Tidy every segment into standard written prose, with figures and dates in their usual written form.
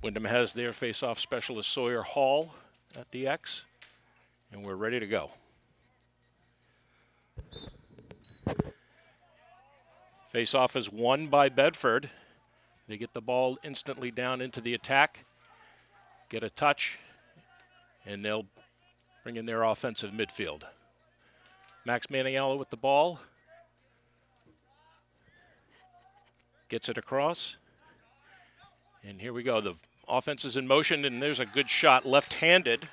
Windham has their face-off specialist Sawyer Hall at the X, and we're ready to go. Face-off is won by Bedford. They get the ball instantly down into the attack, get a touch, and they'll bring in their offensive midfield. Max Maniello with the ball. Gets it across. And here we go. The offense is in motion, and there's a good shot left-handed.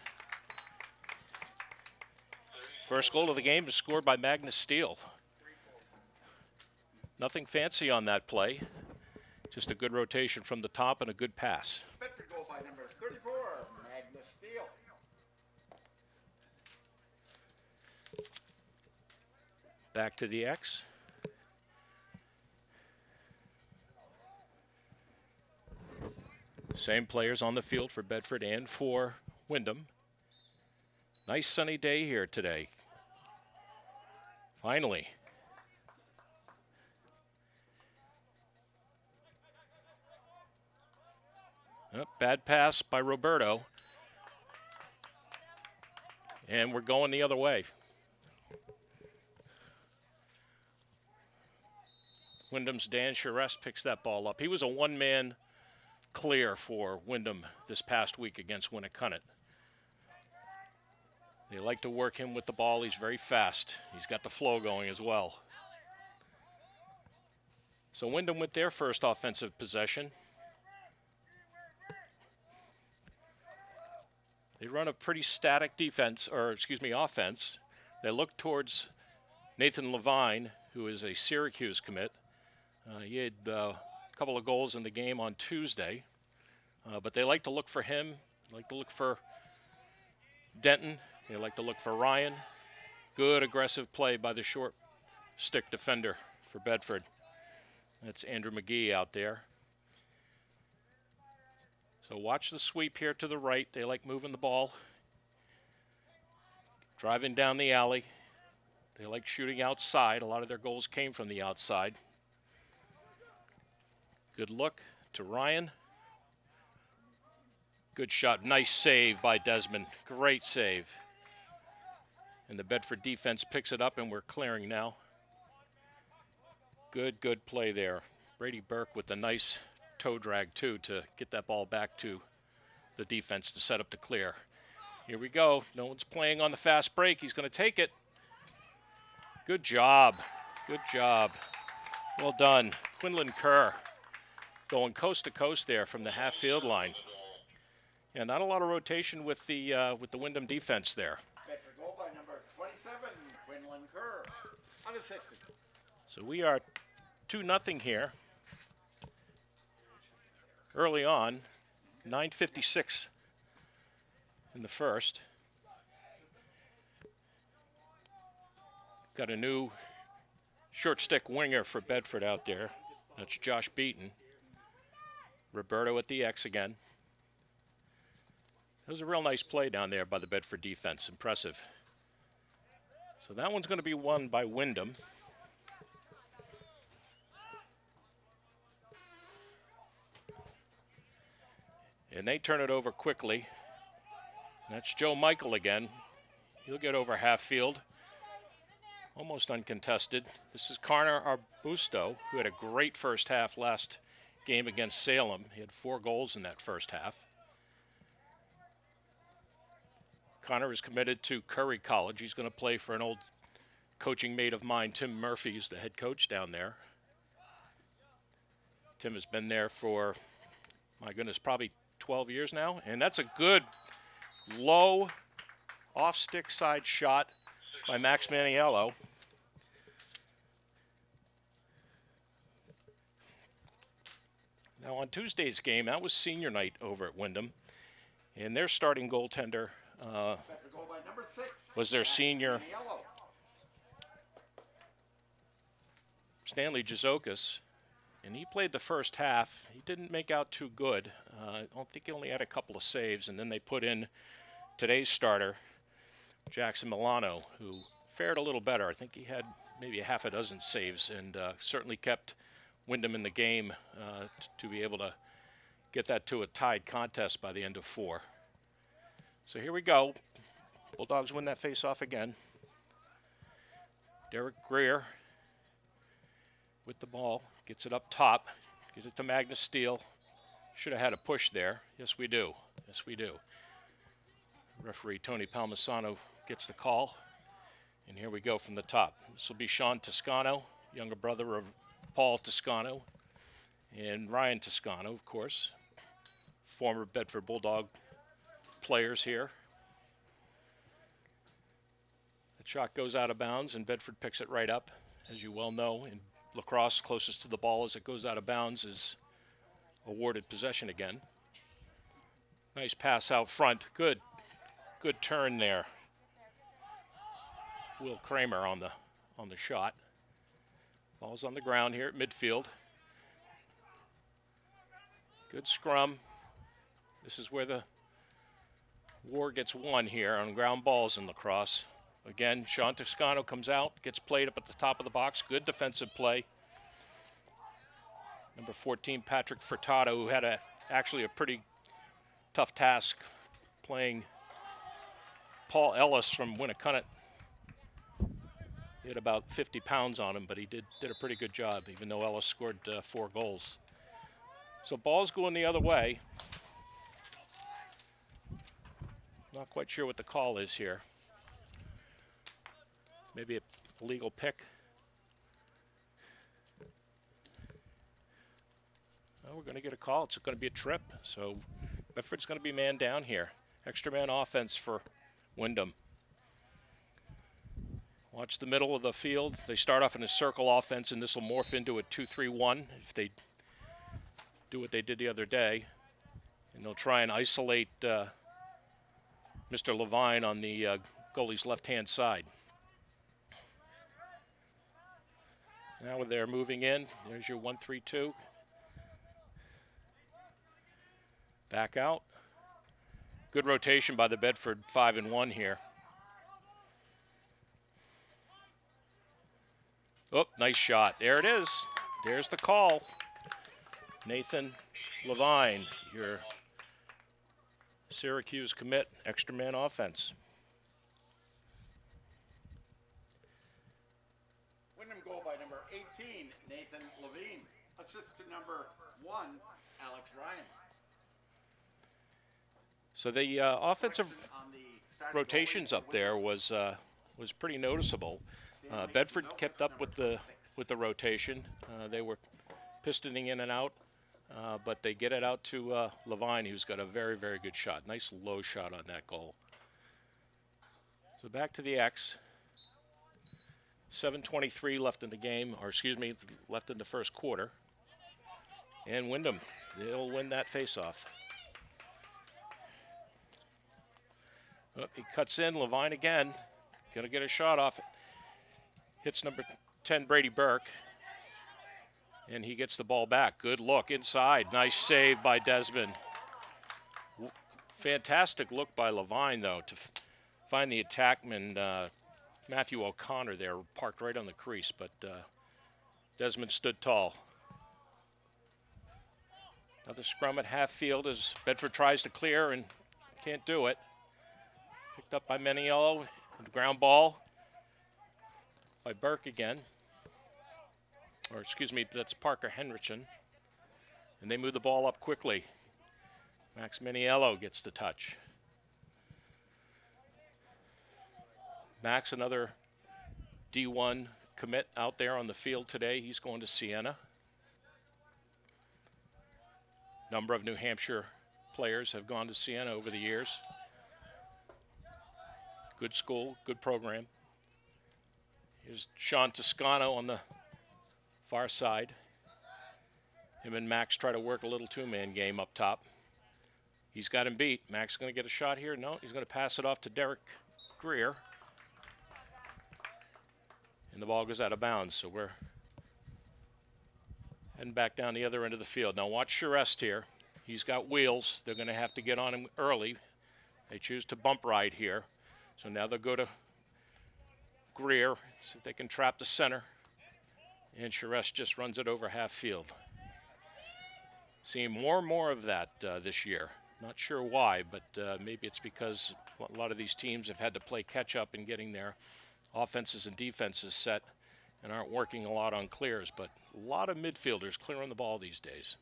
First goal of the game is scored by Magnus Steele. Nothing fancy on that play. Just a good rotation from the top and a good pass. Bedford goal by number 34, Magnus Steele. Back to the X. Same players on the field for Bedford and for Windham. Nice sunny day here today. Finally. Oh, bad pass by Roberto. And we're going the other way. Windham's Dan Charest picks that ball up. He was a one-man clear for Windham this past week against Winnicott. They like to work him with the ball. He's very fast. He's got the flow going as well. So Windham with their first offensive possession. They run a pretty static offense. They look towards Nathan Levine, who is a Syracuse commit. He had a couple of goals in the game on Tuesday. But they like to look for him, like to look for Denton. They like to look for Ryan. Good aggressive play by the short stick defender for Bedford. That's Andrew McGee out there. So watch the sweep here to the right. They like moving the ball. Driving down the alley. They like shooting outside. A lot of their goals came from the outside. Good look to Ryan. Good shot. Nice save by Desmond. Great save. And the Bedford defense picks it up, and we're clearing now. Good play there. Brady Burke with the nice toe drag, too, to get that ball back to the defense to set up the clear. Here we go. No one's playing on the fast break. He's going to take it. Good job. Good job. Well done. Quinlan Kerr going coast to coast there from the half field line. Yeah, not a lot of rotation with the Windham defense there. Bedford goal by number 27, Quinlan Kerr, unassisted. So we are 2-0 here. Early on, 9:56 in the first. Got a new short stick winger for Bedford out there. That's Josh Beaton. Roberto at the X again. It was a real nice play down there by the Bedford defense. Impressive. So that one's going to be won by Windham. And they turn it over quickly. That's Joe Michael again. He'll get over half field. Almost uncontested. This is Connor Arbusto, who had a great first half last game against Salem. He had 4 goals in that first half. Connor is committed to Curry College. He's going to play for an old coaching mate of mine, Tim Murphy, who's the head coach down there. Tim has been there for, my goodness, probably 12 years now. And that's a good low off-stick side shot by Max Maniello. Now on Tuesday's game, that was senior night over at Windham. And their starting goaltender was their senior Stanley Jazokis, and he played the first half. He didn't make out too good. I don't think he only had a couple of saves, and then they put in today's starter, Jackson Milano, who fared a little better. I think he had maybe a half a dozen saves and certainly kept Windham in the game to be able to get that to a tied contest by the end of 4. So here we go. Bulldogs win that face-off again. Derek Greer with the ball, gets it up top, gives it to Magnus Steele. Should have had a push there. Yes, we do. Yes, we do. Referee Tony Palmisano gets the call. And here we go from the top. This will be Sean Toscano, younger brother of Paul Toscano, and Ryan Toscano, of course, former Bedford Bulldog players here. The shot goes out of bounds, and Bedford picks it right up. As you well know, in lacrosse, closest to the ball as it goes out of bounds is awarded possession again. Nice pass out front. Good turn there. Will Kramer on the shot. Ball's on the ground here at midfield. Good scrum. This is where the war gets won here on ground balls in lacrosse. Again, Sean Toscano comes out, gets played up at the top of the box. Good defensive play. Number 14, Patrick Furtado, who had actually a pretty tough task playing Paul Ellis from Winnacunnet. He had about 50 pounds on him, but he did a pretty good job, even though Ellis scored 4 goals. So ball's going the other way. Not quite sure what the call is here. Maybe a legal pick. Oh, we're going to get a call. It's going to be a trip. So Bedford's going to be man down here. Extra man offense for Windham. Watch the middle of the field. They start off in a circle offense, and this will morph into a 2-3-1 if they do what they did the other day. And they'll try and isolate Mr. Levine on the goalie's left-hand side. Now they're moving in. There's your 1-3-2. Back out. Good rotation by the Bedford 5-1 here. Oh, nice shot. There it is. There's the call. Nathan Levine, your Syracuse commit, extra man offense. Windham goal by number 18, Nathan Levine. Assist to number 1, Alex Ryan. So the offensive rotations up there was pretty noticeable. Bedford kept up with the rotation. They were pistoning in and out, but they get it out to Levine, who's got a very, very good shot. Nice low shot on that goal. So back to the X. 7:23 left in the game, or excuse me, left in the first quarter. And Windham, they'll win that faceoff. Oh, he cuts in, Levine again. Gonna get a shot off. Hits number 10, Brady Burke. And he gets the ball back. Good look inside. Nice save by Desmond. Fantastic look by Levine, though, to find the attackman, Matthew O'Connor there, parked right on the crease. But Desmond stood tall. Another scrum at half field as Bedford tries to clear and can't do it. Picked up by Meniello. Ground ball by Burke again. Or excuse me, that's Parker Henrichsen. And they move the ball up quickly. Max Meniello gets the touch. Max, another D1 commit out there on the field today. He's going to Siena. Number of New Hampshire players have gone to Siena over the years. Good school, good program. Here's Sean Toscano on the far side. Him and Max try to work a little two-man game up top. He's got him beat. Max going to get a shot here? No, he's going to pass it off to Derek Greer. And the ball goes out of bounds, so we're heading back down the other end of the field. Now watch Charest here. He's got wheels. They're going to have to get on him early. They choose to bump ride here. So now they'll go to Greer so they can trap the center. And Charest just runs it over half field. Seeing more and more of that this year. Not sure why, but maybe it's because a lot of these teams have had to play catch up in getting their offenses and defenses set and aren't working a lot on clears, but a lot of midfielders clearing the ball these days.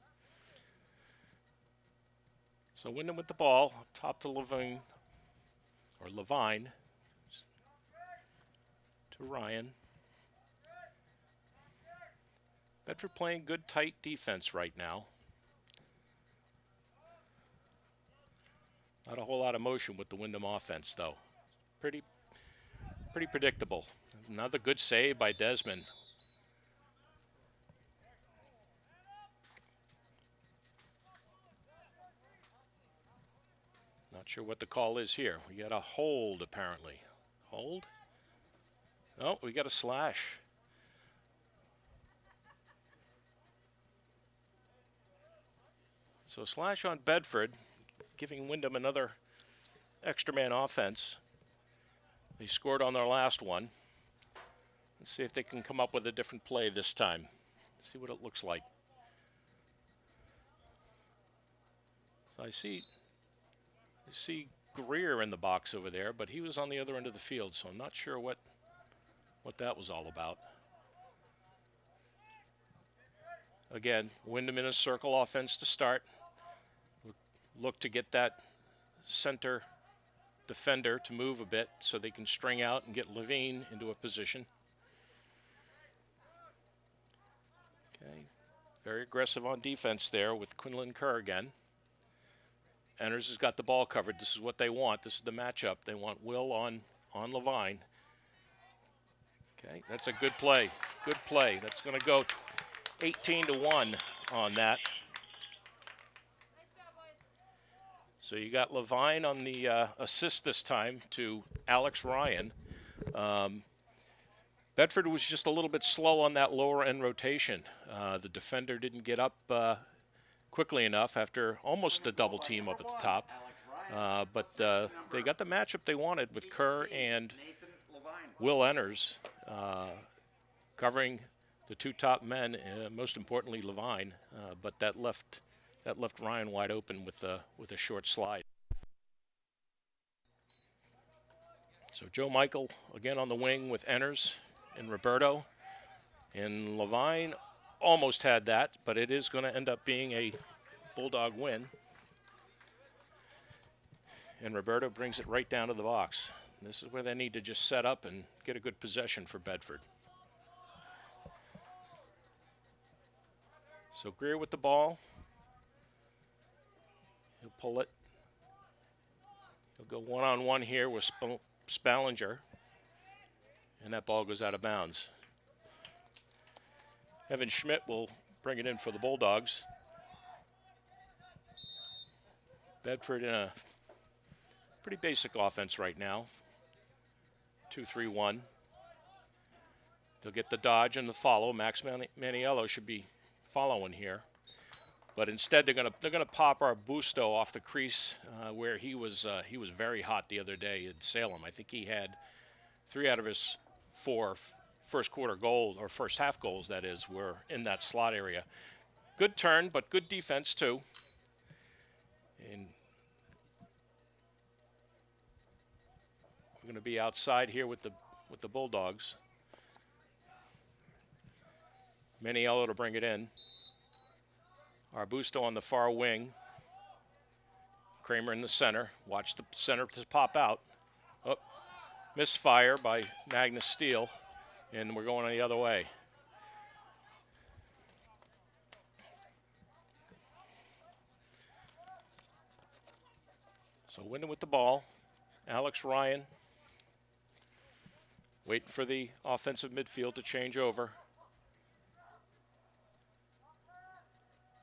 So Windham with the ball, top to Levine to Ryan. Bedford playing good, tight defense right now. Not a whole lot of motion with the Windham offense, though. Pretty predictable. Another good save by Desmond. Not sure what the call is here. We got a hold, apparently. Hold? Oh, we got a slash. So slash on Bedford, giving Windham another extra man offense. They scored on their last one. Let's see if they can come up with a different play this time. See what it looks like. So I see Greer in the box over there, but he was on the other end of the field, so I'm not sure what that was all about. Again, Windham in a circle offense to start. Look to get that center defender to move a bit so they can string out and get Levine into a position. Okay, very aggressive on defense there with Quinlan Kerr again. Enders has got the ball covered. This is what they want. This is the matchup. They want Will on Levine. Okay, that's a good play. Good play. That's going to go 18-1 on that. So you got Levine on the assist this time to Alex Ryan. Bedford was just a little bit slow on that lower end rotation. The defender didn't get up quickly enough after almost a double team up at the top. But they got the matchup they wanted with Kerr and Will Enders covering the two top men, most importantly Levine. But that left Ryan wide open with a short slide. So Joe Michael again on the wing with Enders and Roberto. And Levine almost had that, but it is going to end up being a Bulldog win. And Roberto brings it right down to the box. This is where they need to just set up and get a good possession for Bedford. So Greer with the ball. He'll pull it. He'll go one-on-one here with Spallinger. And that ball goes out of bounds. Evan Schmidt will bring it in for the Bulldogs. Bedford in a pretty basic offense right now. 2-3-1. They'll get the dodge and the follow. Max Maniello should be following here. But instead they're gonna pop our Busto off the crease where he was very hot the other day in Salem. I think he had 3 out of his 4 first quarter goals, or first half goals that is, were in that slot area. Good turn, but good defense too. And we're going to be outside here with the Bulldogs. Maniello to bring it in. Arbusto on the far wing. Kramer in the center. Watch the center to pop out. Oh, misfire by Magnus Steele. And we're going the other way. So Windham with the ball. Alex Ryan waiting for the offensive midfield to change over.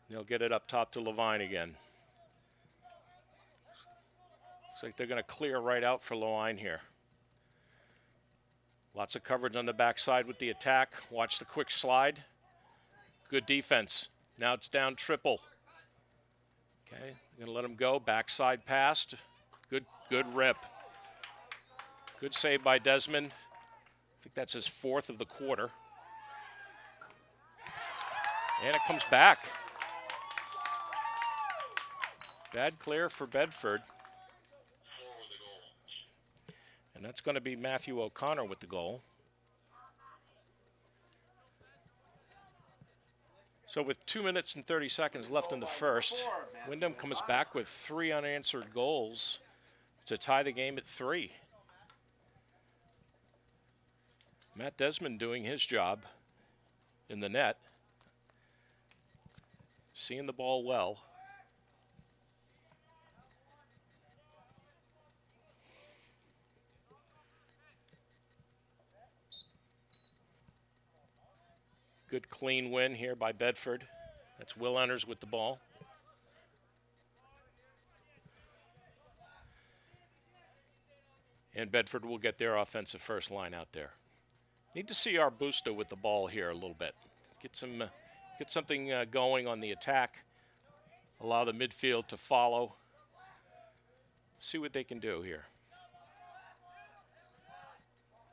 They'll get it up top to Levine again. Looks like they're going to clear right out for Levine here. Lots of coverage on the backside with the attack. Watch the quick slide. Good defense. Now it's down triple. Okay, going to let him go. Backside pass. Good rip. Good save by Desmond. I think that's his 4th of the quarter. And it comes back. Bad clear for Bedford. And that's going to be Matthew O'Connor with the goal. So with 2 minutes and 30 seconds left in the first, Windham comes back with 3 unanswered goals to tie the game at 3. Matt Desmond doing his job in the net, seeing the ball well. Good clean win here by Bedford. That's Will Enners with the ball. And Bedford will get their offensive first line out there. Need to see Arbusto with the ball here a little bit. Get something going on the attack. Allow the midfield to follow. See what they can do here.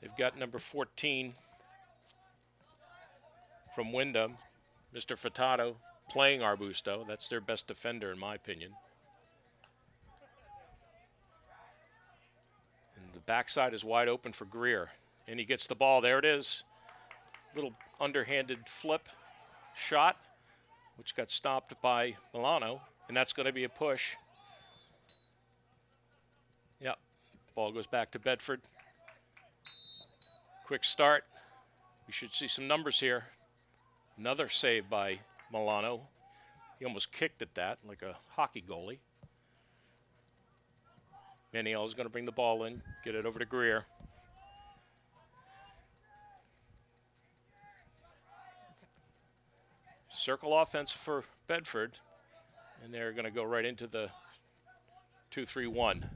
They've got number 14 from Windham, Mr. Furtado, playing Arbusto. That's their best defender in my opinion. And the backside is wide open for Greer. And he gets the ball. There it is. Little underhanded flip shot, which got stopped by Milano. And that's going to be a push. Yep. Ball goes back to Bedford. Quick start. We should see some numbers here. Another save by Milano. He almost kicked at that like a hockey goalie. Maniel is going to bring the ball in, get it over to Greer. Circle offense for Bedford, and they're going to go right into the 2-3-1. Look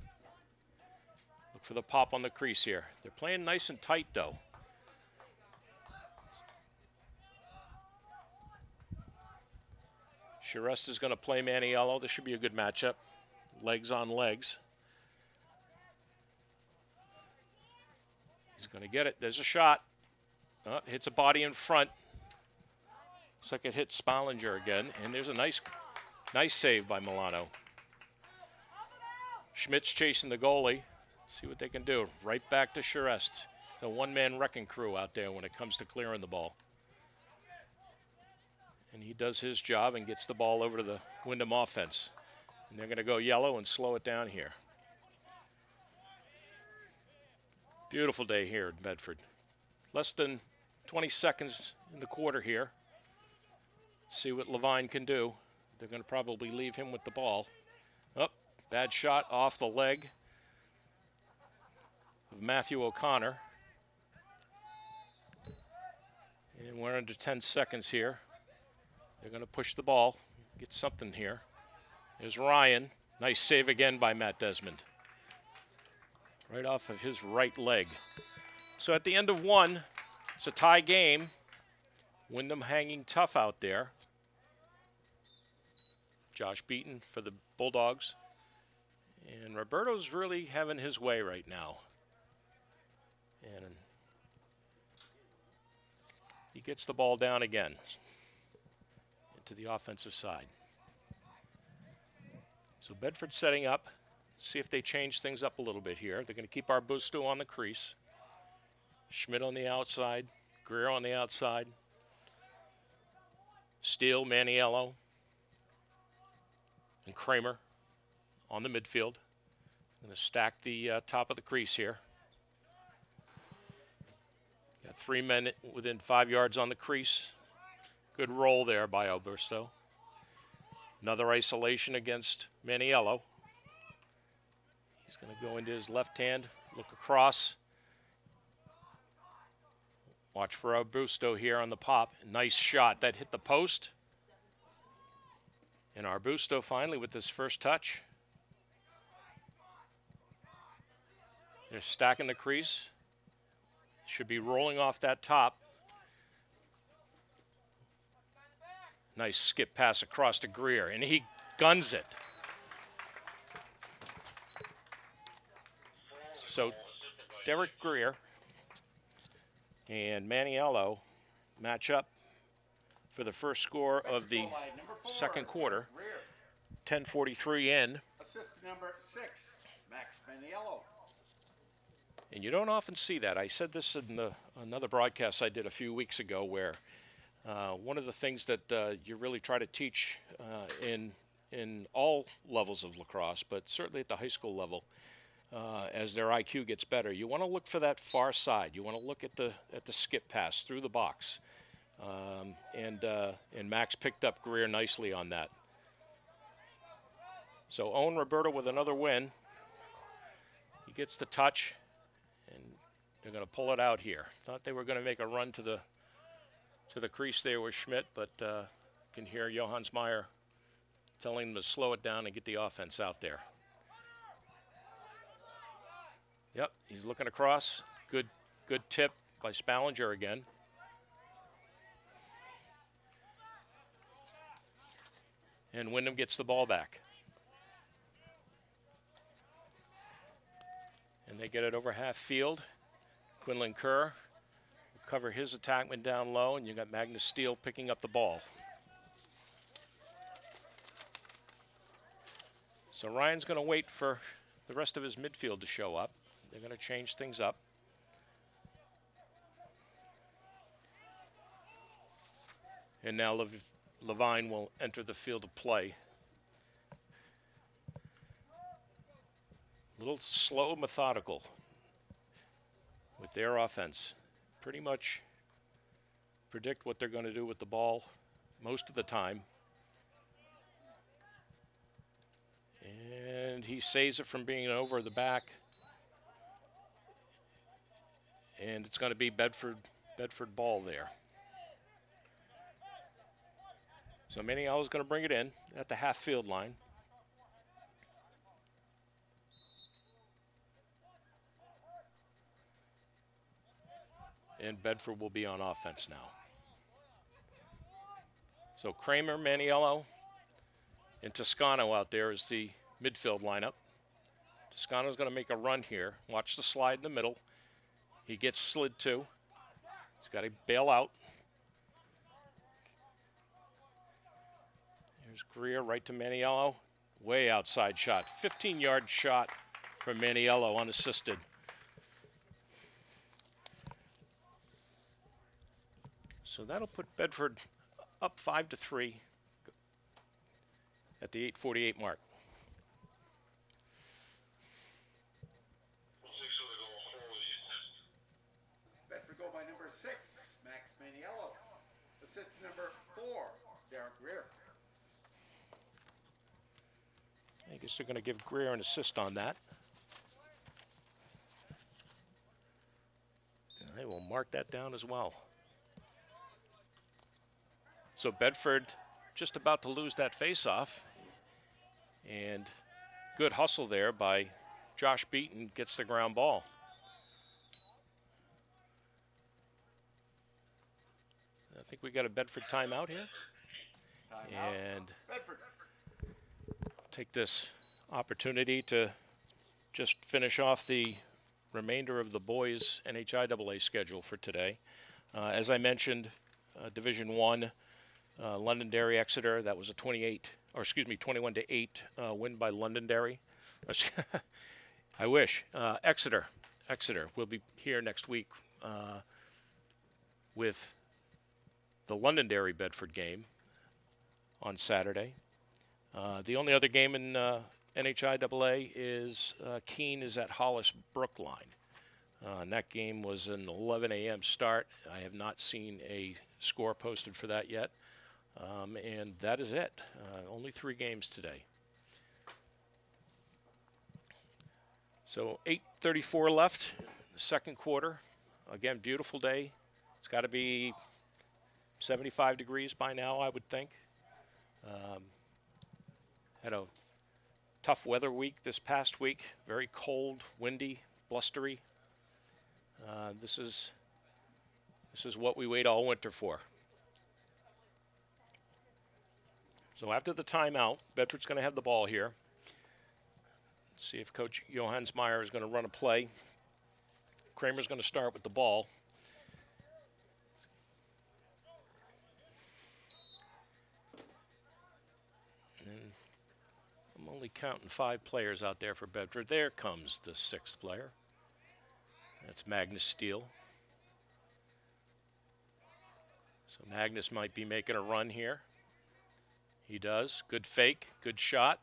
for the pop on the crease here. They're playing nice and tight, though. Charest is going to play Maniello. This should be a good matchup. Legs on legs. He's going to get it. There's a shot. Oh, hits a body in front. Looks like it hit Spallinger again. And there's a nice save by Milano. Schmidt's chasing the goalie. See what they can do. Right back to Charest. It's a one-man wrecking crew out there when it comes to clearing the ball. And he does his job and gets the ball over to the Windham offense. And they're going to go yellow and slow it down here. Beautiful day here in Bedford. Less than 20 seconds in the quarter here. See what Levine can do. They're going to probably leave him with the ball. Oh, bad shot off the leg of Matthew O'Connor. And we're under 10 seconds here. They're going to push the ball, get something here. There's Ryan. Nice save again by Matt Desmond. Right off of his right leg. So at the end of one, it's a tie game. Windham hanging tough out there. Josh Beaton for the Bulldogs. And Roberto's really having his way right now. And he gets the ball down again into the offensive side. So Bedford setting up. See if they change things up a little bit here. They're going to keep Arbusto on the crease. Schmidt on the outside. Greer on the outside. Steele, Maniello, and Kramer on the midfield. Going to stack the top of the crease here. Got 3 men within 5 yards on the crease. Good roll there by Arbusto. Another isolation against Maniello. He's going to go into his left hand, look across. Watch for Arbusto here on the pop. Nice shot. That hit the post. And Arbusto finally with his first touch. They're stacking the crease. Should be rolling off that top. Nice skip pass across to Greer. And he guns it. So Derek Greer and Maniello match up for the first score of the second quarter. 10:43 in. Assist number 6, Max Maniello. And you don't often see that. I said this in another broadcast I did a few weeks ago where one of the things that you really try to teach in all levels of lacrosse, but certainly at the high school level, as their IQ gets better, you want to look for that far side. You want to look at the skip pass through the box. And Max picked up Greer nicely on that. So Owen Roberto with another win. He gets the touch, and they're going to pull it out here. Thought they were going to make a run to the crease there with Schmidt, but can hear Johannes Meyer telling them to slow it down and get the offense out there. Yep, he's looking across. Good tip by Spallinger again. And Windham gets the ball back. And they get it over half field. Quinlan Kerr will cover his attackman down low, and you got Magnus Steele picking up the ball. So Ryan's going to wait for the rest of his midfield to show up. They're going to change things up. And now Levine will enter the field of play. A little slow, methodical with their offense. Pretty much predict what they're going to do with the ball most of the time. And he saves it from being over the back. And it's going to be Bedford ball there. So Maniello is going to bring it in at the half field line. And Bedford will be on offense now. So Kramer, Maniello, and Toscano out there is the midfield lineup. Toscano's going to make a run here. Watch the slide in the middle. He gets slid to. He's got to bail out. Here's Greer right to Maniello. Way outside shot. 15-yard shot from Maniello unassisted. So that'll put Bedford up 5-3 at the 8:48 mark. Bedford goal by number 6, Max Maniello. Assist number 4, Derek Greer. I guess they're going to give Greer an assist on that. And they will mark that down as well. So Bedford just about to lose that faceoff. And good hustle there by Josh Beaton, gets the ground ball. I think we got a Bedford timeout here. And Bedford. take this opportunity to just finish off the remainder of the boys' NHIAA schedule for today. As I mentioned, Division 1, Londonderry Exeter, that was a 21-8 win by Londonderry. I wish. Exeter will be here next week with the Londonderry Bedford game on Saturday. The only other game in NHIAA is Keene is at Hollis Brookline. And that game was an 11 a.m. start. I have not seen a score posted for that yet. And that is it. Only 3 games today. So 8:34 left, the second quarter. Again, beautiful day. It's got to be 75 degrees by now, I would think. Had a tough weather week this past week. Very cold, windy, blustery. This is what we wait all winter for. So after the timeout, Bedford's going to have the ball here. Let's see if Coach Johannes Meyer is going to run a play. Kramer's going to start with the ball. And Only counting 5 players out there for Bedford. There comes the 6th player. That's Magnus Steele. So Magnus might be making a run here. He does. Good fake, good shot,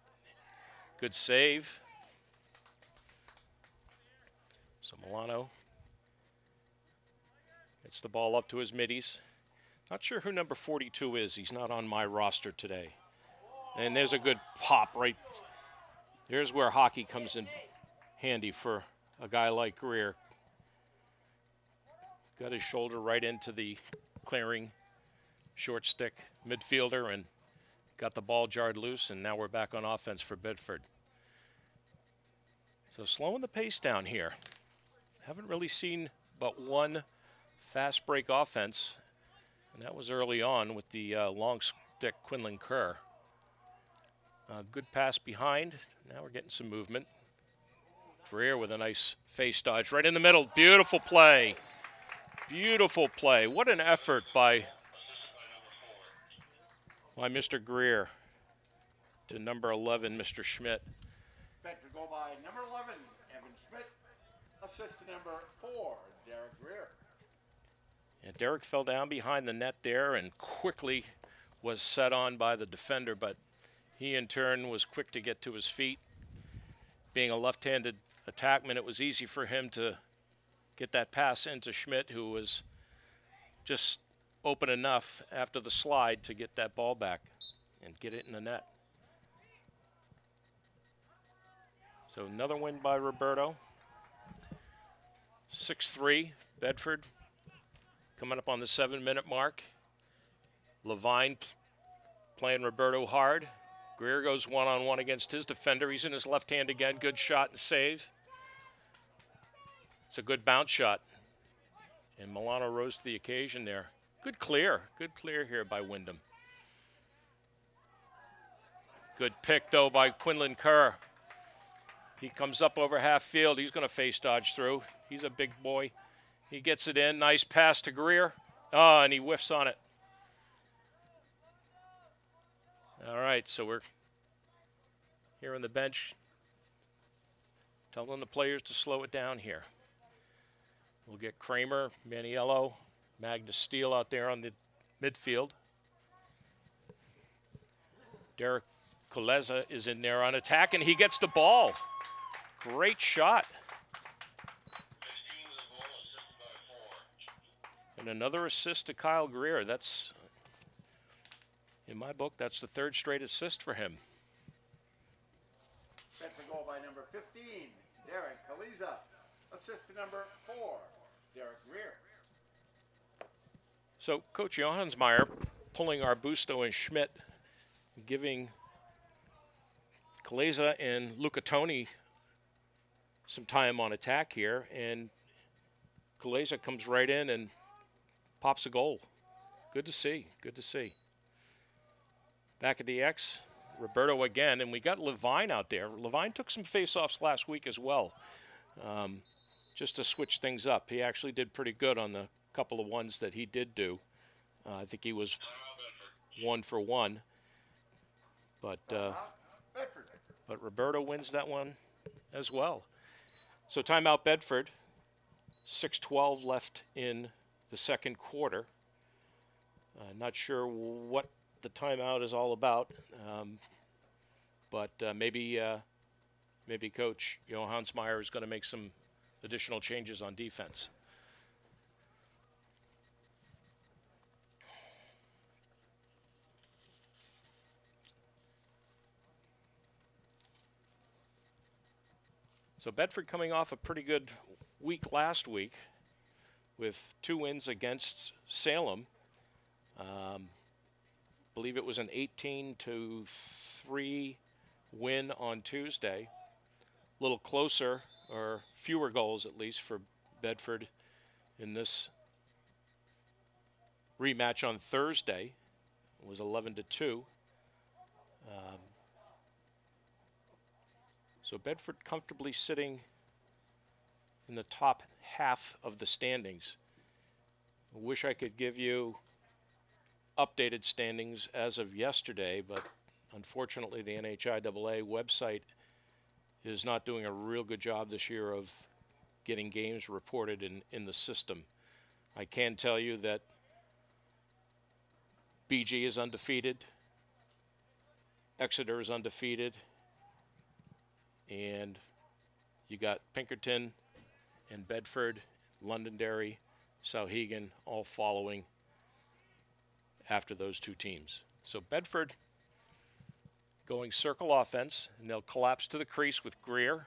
good save. So Milano gets the ball up to his middies. Not sure who number 42 is. He's not on my roster today. And there's a good pop right. There's where hockey comes in handy for a guy like Greer. Got his shoulder right into the clearing short stick midfielder and got the ball jarred loose, and now we're back on offense for Bedford. So slowing the pace down here. Haven't really seen but one fast break offense, and that was early on with the long stick Quinlan Kerr. Good pass behind. Now we're getting some movement. Greer with a nice face dodge right in the middle. Beautiful play. Beautiful play. What an effort by Mr. Greer to number 11, Mr. Schmidt. Bedford goal by number 11, Evan Schmidt. Assist to number 4, Derek Greer. And Derek fell down behind the net there and quickly was set on by the defender, but he in turn was quick to get to his feet. Being a left-handed attackman, it was easy for him to get that pass into Schmidt, who was just open enough after the slide to get that ball back and get it in the net. So another win by Roberto. 6-3, Bedford coming up on the 7-minute mark. Levine playing Roberto hard. Greer goes one-on-one against his defender. He's in his left hand again. Good shot and save. It's a good bounce shot. And Milano rose to the occasion there. Good clear here by Windham. Good pick, though, by Quinlan Kerr. He comes up over half field. He's going to face dodge through. He's a big boy. He gets it in. Nice pass to Greer. Oh, and he whiffs on it. All right, so we're here on the bench telling the players to slow it down here. We'll get Kramer, Maniello, Magnus Steele out there on the midfield. Derek Koleza is in there on attack, and he gets the ball. Great shot. And another assist to Kyle Greer. That's, in my book, that's the 3rd straight assist for him. Bedford goal by number 15, Derek Kaliza. Assist to number 4, Derek Greer. So Coach Johansmeyer pulling Arbusto and Schmidt, giving Kaleza and Lucatoni some time on attack here, and Kaleza comes right in and pops a goal. Good to see, good to see. Back at the X, Roberto again, and we got Levine out there. Levine took some face-offs last week as well, just to switch things up. He actually did pretty good on the couple of ones that he did do. I think he was 1 for 1. But Roberto wins that one as well. So timeout Bedford. 6:12 left in the second quarter. Not sure what the timeout is all about, but maybe Coach Johansmeyer is going to make some additional changes on defense. So Bedford coming off a pretty good week last week with 2 wins against Salem. Believe it was an 18-3 win on Tuesday. A little closer, or fewer goals at least, for Bedford in this rematch on Thursday. It was 11-2. So Bedford comfortably sitting in the top half of the standings. I wish I could give you updated standings as of yesterday, but unfortunately, the NHIAA website is not doing a real good job this year of getting games reported in the system. I can tell you that BG is undefeated, Exeter is undefeated, and you got Pinkerton and Bedford, Londonderry, Souhegan all following after those two teams. So Bedford going circle offense, and they'll collapse to the crease with Greer.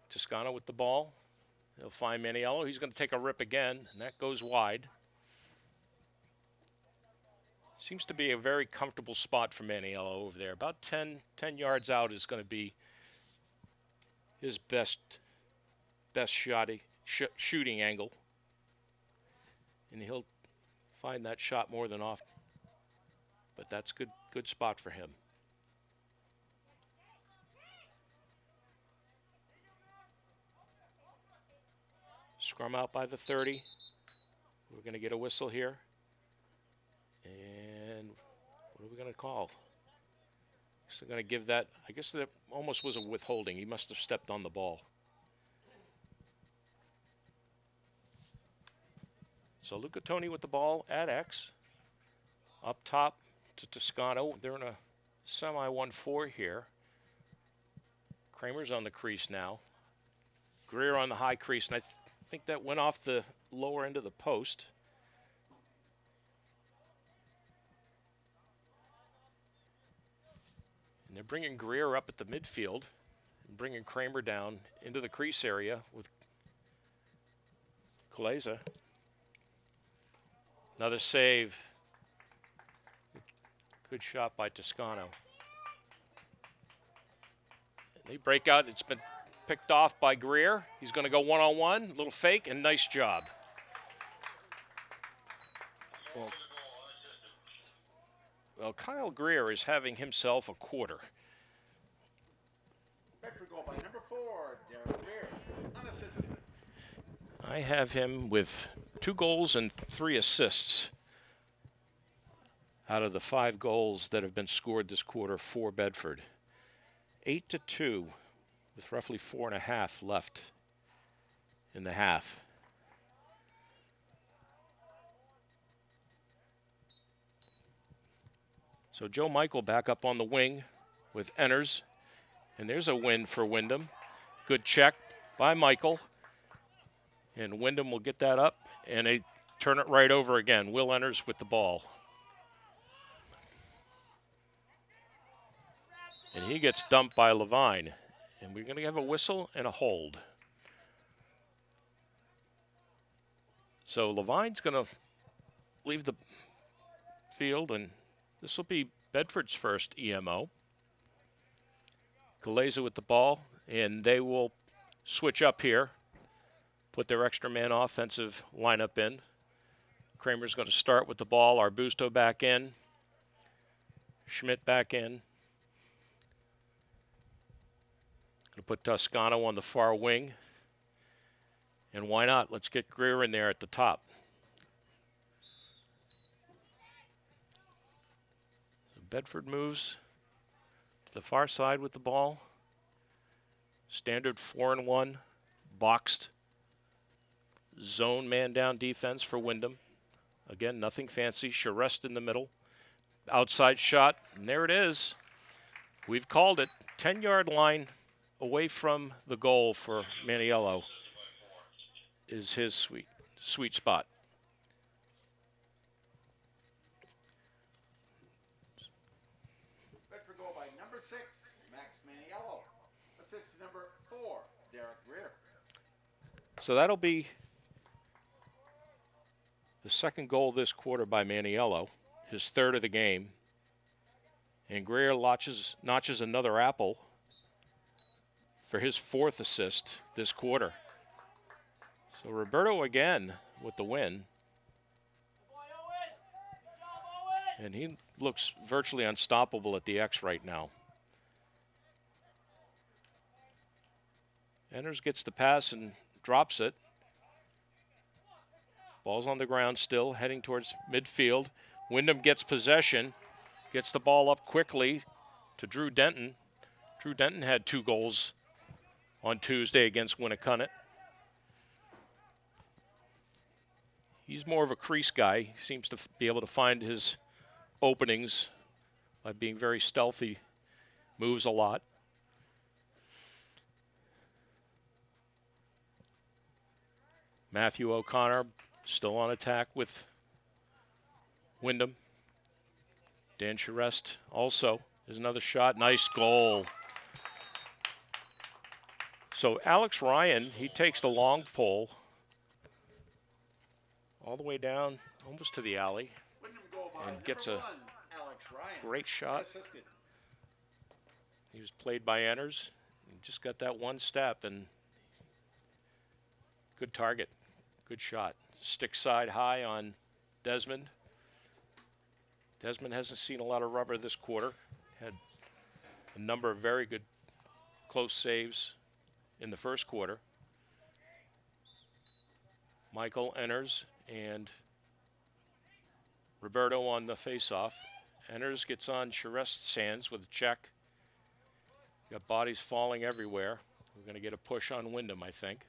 Toscano with the ball. They'll find Maniello. He's going to take a rip again, and that goes wide. Seems to be a very comfortable spot for Maniello over there. About 10 yards out is going to be his best shooting angle. And he'll find that shot more than often. But that's good spot for him. Scrum out by the 30. We're going to get a whistle here. And what are we going to call? So going to give that, I guess that almost was a withholding. He must have stepped on the ball. So Luca Toni with the ball at X. Up top to Toscano. They're in a semi 1-4 here. Kramer's on the crease now. Greer on the high crease, and I think that went off the lower end of the post. And they're bringing Greer up at the midfield and bringing Kramer down into the crease area with Kaleza. Another save. Good shot by Toscano. And they break out. It's been picked off by Greer. He's going to go one-on-one. Little fake, and nice job. Well, Kyle Greer is having himself a quarter. Bedford goal by number 4, Derek Greer, unassisted. I have him with 2 goals and 3 assists out of the 5 goals that have been scored this quarter for Bedford. 8-2 with roughly 4.5 left in the half. So Joe Michael back up on the wing with Enners. And there's a win for Windham. Good check by Michael. And Windham will get that up, and they turn it right over again. Will Enners with the ball. And he gets dumped by Levine. And we're going to have a whistle and a hold. So Levine's going to leave the field, and this will be Bedford's first EMO. Kaleza with the ball, and they will switch up here, put their extra man offensive lineup in. Kramer's going to start with the ball. Arbusto back in. Schmidt back in. Going to put Toscano on the far wing. And why not? Let's get Greer in there at the top. So Bedford moves to the far side with the ball. Standard 4-1 boxed zone man down defense for Windham. Again, nothing fancy. Charest in the middle. Outside shot, and there it is. We've called it. 10-yard line away from the goal for Maniello is his sweet spot. Bedford goal by number 6, Max Maniello. Assist number 4, Derek Greer. So that'll be the second goal this quarter by Maniello, his third of the game. And Greer notches another apple for his 4th assist this quarter. So Roberto again with the win. And he looks virtually unstoppable at the X right now. Enners gets the pass and drops it. Ball's on the ground still, heading towards midfield. Windham gets possession. Gets the ball up quickly to Drew Denton. Drew Denton had 2 goals on Tuesday against Winnicott. He's more of a crease guy. He seems to be able to find his openings by being very stealthy. Moves a lot. Matthew O'Connor still on attack with Windham. Dan Charest also. There's another shot. Nice goal. So Alex Ryan, he takes the long pole all the way down, almost to the alley, and gets a great shot. He was played by Enners. He just got that one step, and good target, good shot. Stick side high on Desmond. Desmond hasn't seen a lot of rubber this quarter. Had a number of very good close saves in the first quarter. Michael Enners and Roberto on the faceoff. Enners gets on Charest's hands with a check. Got bodies falling everywhere. We're going to get a push on Windham, I think.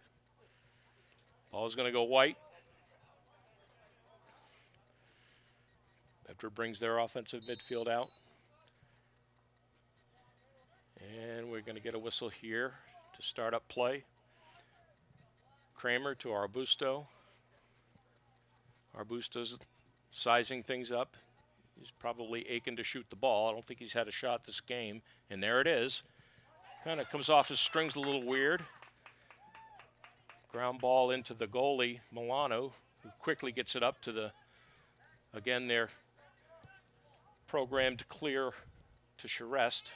Ball's going to go white. Bedford brings their offensive midfield out. And we're going to get a whistle here to start up play. Kramer to Arbusto. Arbusto's sizing things up. He's probably aching to shoot the ball. I don't think he's had a shot this game. And there it is. Kind of comes off his strings a little weird. Ground ball into the goalie, Milano, who quickly gets it up to the, again, their programmed clear to Charest.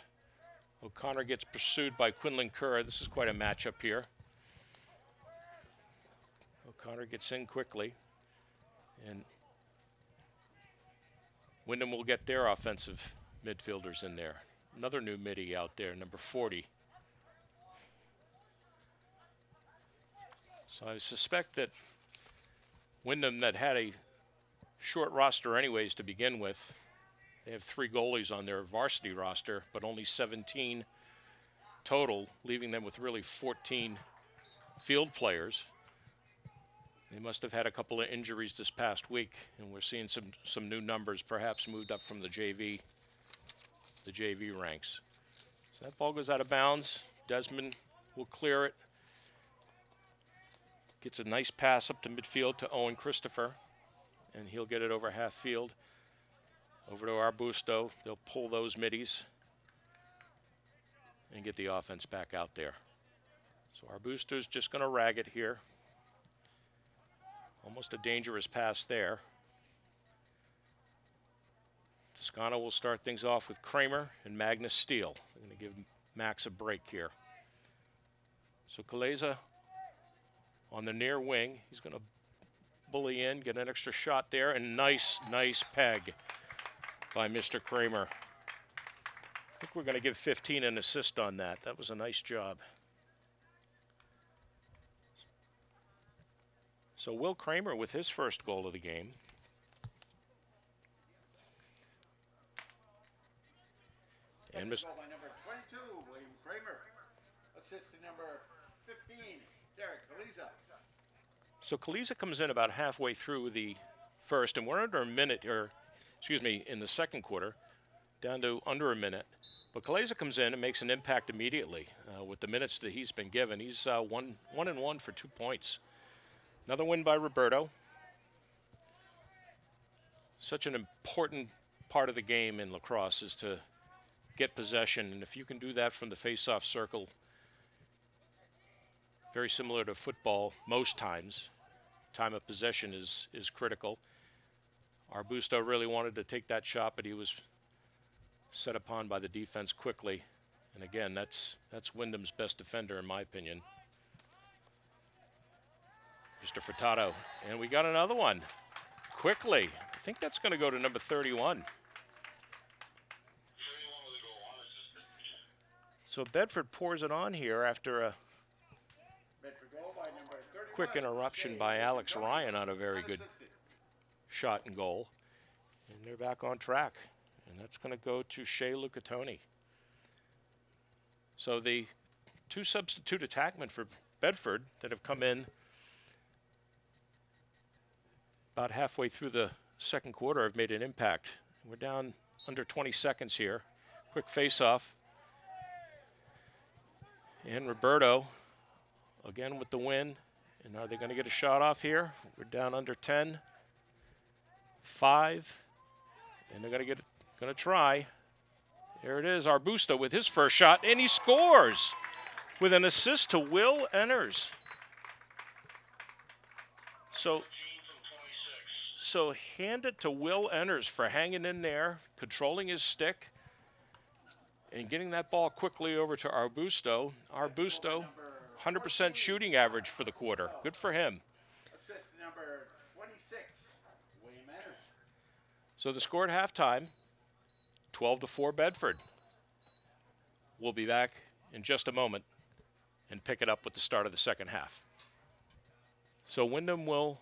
O'Connor gets pursued by Quinlan Kerr. This is quite a matchup here. O'Connor gets in quickly. And Windham will get their offensive midfielders in there. Another new midi out there, number 40. So I suspect that Windham, that had a short roster anyways to begin with, they have 3 goalies on their varsity roster, but only 17 total, leaving them with really 14 field players. They must have had a couple of injuries this past week, and we're seeing some new numbers, perhaps moved up from the JV ranks. So that ball goes out of bounds. Desmond will clear it. Gets a nice pass up to midfield to Owen Christopher, and he'll get it over half field. Over to Arbusto. They'll pull those middies and get the offense back out there. So Arbusto's just going to rag it here. Almost a dangerous pass there. Toscano will start things off with Kramer and Magnus Steele. I'm going to give Max a break here. So Kaleza on the near wing. He's going to bully in, get an extra shot there, and nice peg by Mr. Kramer. I think we're going to give 15 an assist on that. That was a nice job. So Will Kramer with his first goal of the game. And Mr. By number 22, William Kramer. Assist to number 15, Derek Kaleza. So Kaleza comes in about halfway through the first, and we're under a minute, in the second quarter, down to under a minute. But Kaleza comes in and makes an impact immediately with the minutes that he's been given. He's 1-1 for 2 points. Another win by Roberto. Such an important part of the game in lacrosse is to get possession, and if you can do that from the face-off circle, very similar to football most times, time of possession is critical. Arbusto really wanted to take that shot, but he was set upon by the defense quickly. And again, that's Windham's best defender in my opinion. Mr. Furtado. And we got another one quickly. I think that's going to go to number 31. So Bedford pours it on here after a quick interruption by Alex Ryan on a very good shot and goal. And they're back on track. And that's going to go to Shea Lucatoni. So the two substitute attackmen for Bedford that have come in about halfway through the second quarter have made an impact. We're down under 20 seconds here. Quick face-off. And Roberto, again with the win. And are they going to get a shot off here? We're down under 10. 5. And they're going to try. There it is, Arbusto with his first shot, and he scores with an assist to Will Enners. So hand it to Will Enners for hanging in there, controlling his stick, and getting that ball quickly over to Arbusto. Arbusto, 100% shooting average for the quarter. Good for him. Assist number 26, William Enners. So the score at halftime, 12-4 Bedford. We'll be back in just a moment and pick it up with the start of the second half. So Windham will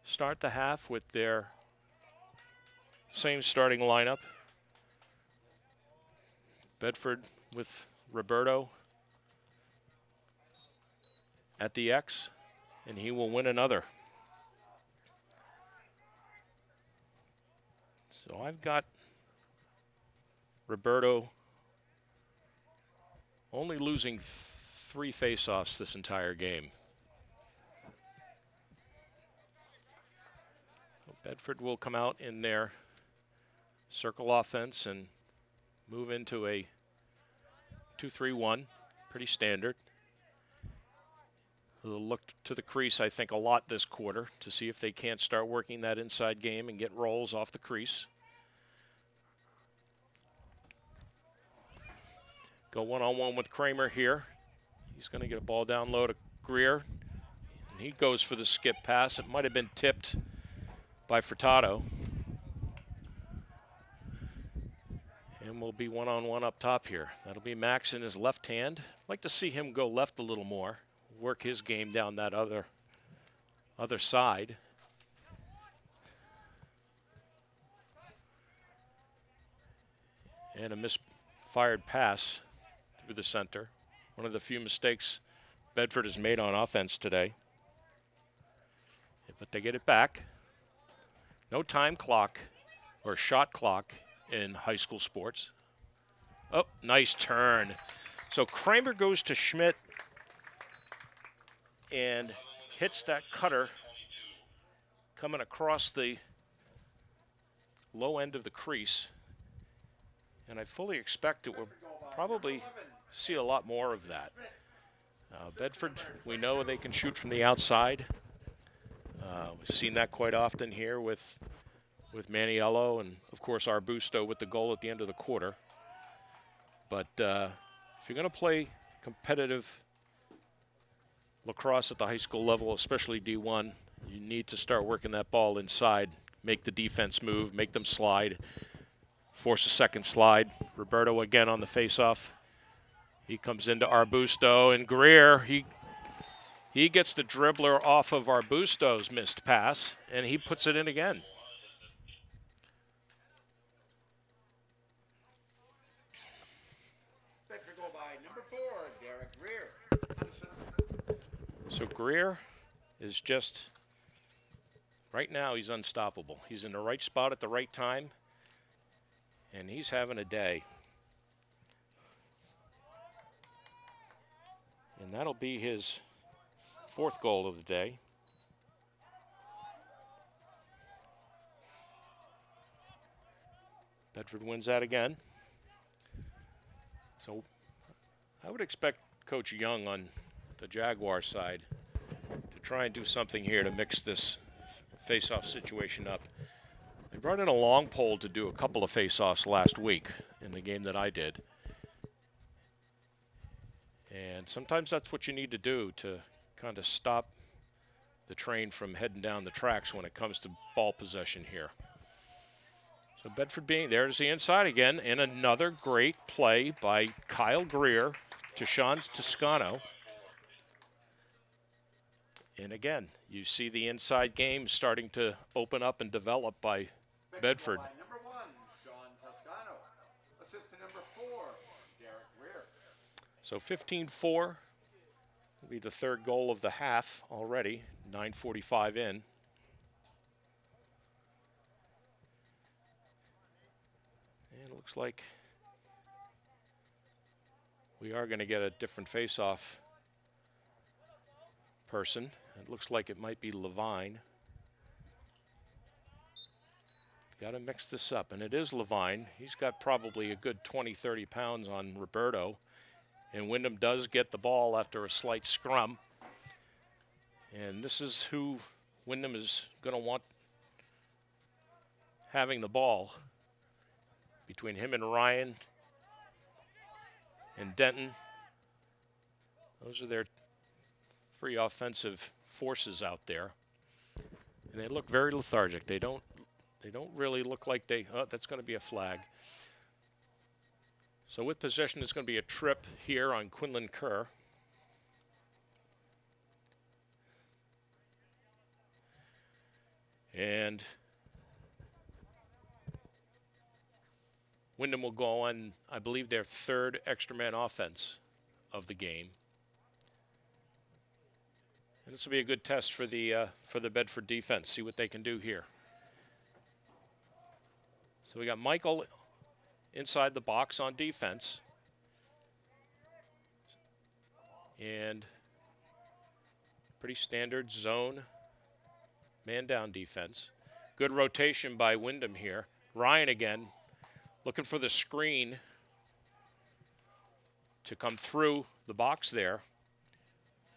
start the half with their same starting lineup. Bedford with Roberto at the X, and he will win another. So I've got Roberto only losing 3 faceoffs this entire game. Bedford will come out in their circle offense and move into a 2-3-1, pretty standard. They'll look to the crease, I think, a lot this quarter to see if they can't start working that inside game and get rolls off the crease. Go one-on-one with Kramer here. He's going to get a ball down low to Greer. And he goes for the skip pass. It might have been tipped by Furtado. And we'll be one-on-one up top here. That'll be Max in his left hand. I'd like to see him go left a little more, work his game down that other side. And a misfired pass through the center. One of the few mistakes Bedford has made on offense today. But they get it back. No time clock or shot clock in high school sports. Oh, nice turn. So Kramer goes to Schmidt and hits that cutter coming across the low end of the crease. And I fully expect it will probably see a lot more of that. Bedford, we know they can shoot from the outside. We've seen that quite often here with Maniello and, of course, Arbusto with the goal at the end of the quarter. But if you're going to play competitive lacrosse at the high school level, especially D1, you need to start working that ball inside, make the defense move, make them slide, force a second slide. Roberto again on the face-off. He comes into Arbusto, and Greer, he gets the dribbler off of Arbusto's missed pass, and he puts it in again. Bedford goal by number 4, Derek Greer. So Greer is just, right now he's unstoppable. He's in the right spot at the right time, and he's having a day. And that'll be his 4th goal of the day. Bedford wins that again. So I would expect Coach Young on the Jaguar side to try and do something here to mix this face-off situation up. They brought in a long pole to do a couple of face-offs last week in the game that I did. And sometimes that's what you need to do to kind of stop the train from heading down the tracks when it comes to ball possession here. So Bedford being there's the inside again, and another great play by Kyle Greer to Sean Toscano. And again, you see the inside game starting to open up and develop by Bedford. By number 1, So 15-4 will be the third goal of the half already, 9:45 in. And it looks like we are going to get a different face-off person. It looks like it might be Levine. Got to mix this up, and it is Levine. He's got probably a good 20, 30 pounds on Roberto, and Windham does get the ball after a slight scrum. And this is who Windham is going to want having the ball, between him and Ryan and Denton. Those are their three offensive forces out there, and they look very lethargic. They don't really look like they, oh, that's going to be a flag. So with possession, it's going to be a trip here on Quinlan Kerr. And Windham will go on, I believe, their third extra man offense of the game. And this will be a good test for the Bedford defense, see what they can do here. So we got Michael inside the box on defense. And pretty standard zone man down defense. Good rotation by Windham here. Ryan again looking for the screen to come through the box there.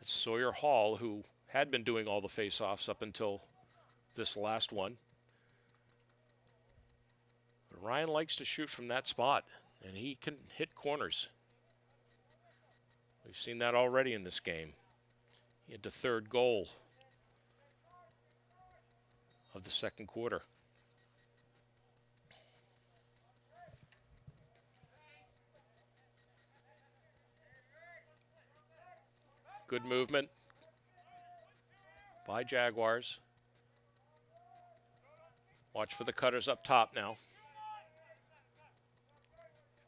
It's Sawyer Hall, who had been doing all the face-offs up until this last one. Ryan likes to shoot from that spot, and he can hit corners. We've seen that already in this game. He had the third goal of the second quarter. Good movement by Jaguars. Watch for the cutters up top now.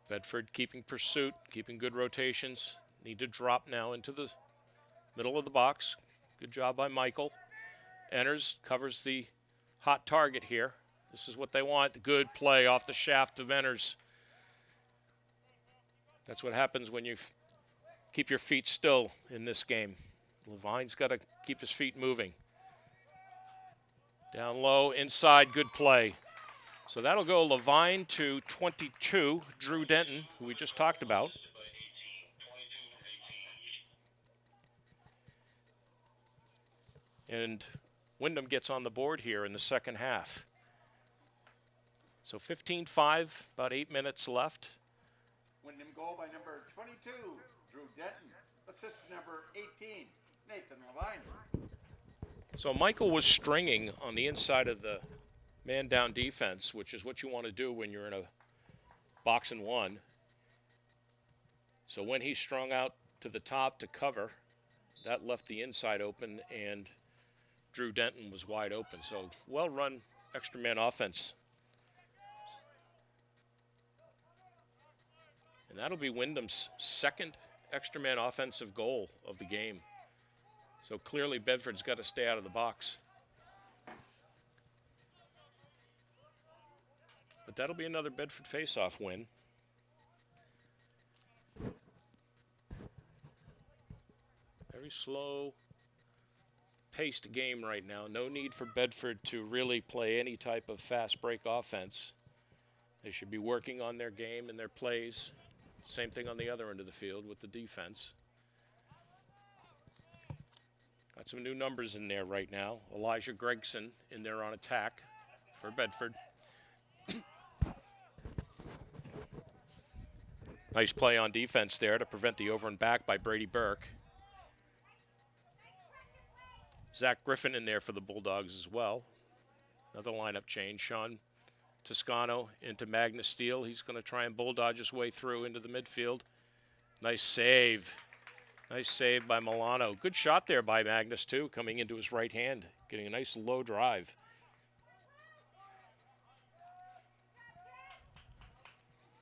Bedford keeping pursuit, keeping good rotations. Need to drop now into the middle of the box. Good job by Michael. Enters, covers the hot target here. This is what they want. Good play off the shaft of Enters. That's what happens when you keep your feet still in this game. Levine's got to keep his feet moving. Down low, inside, good play. So that'll go Levine to 22, Drew Denton, who we just talked about. And Windham gets on the board here in the second half. So 15-5, about 8 minutes left. Windham goal by number 22, Drew Denton. Assist number 18, Nathan Levine. So Michael was stringing on the inside of the man-down defense, which is what you want to do when you're in a box and one. So when he strung out to the top to cover, that left the inside open, and Drew Denton was wide open. So well-run extra man offense. And that'll be Windham's second extra man offensive goal of the game. So clearly Bedford's got to stay out of the box. But that'll be another Bedford face-off win. Very slow-paced game right now. No need for Bedford to really play any type of fast break offense. They should be working on their game and their plays. Same thing on the other end of the field with the defense. Got some new numbers in there right now. Elijah Gregson in there on attack for Bedford. Nice play on defense there to prevent the over and back by Brady Burke. Zach Griffin in there for the Bulldogs as well. Another lineup change. Sean Toscano into Magnus Steele. He's going to try and bulldog his way through into the midfield. Nice save. Nice save by Milano. Good shot there by Magnus, too, coming into his right hand, getting a nice low drive.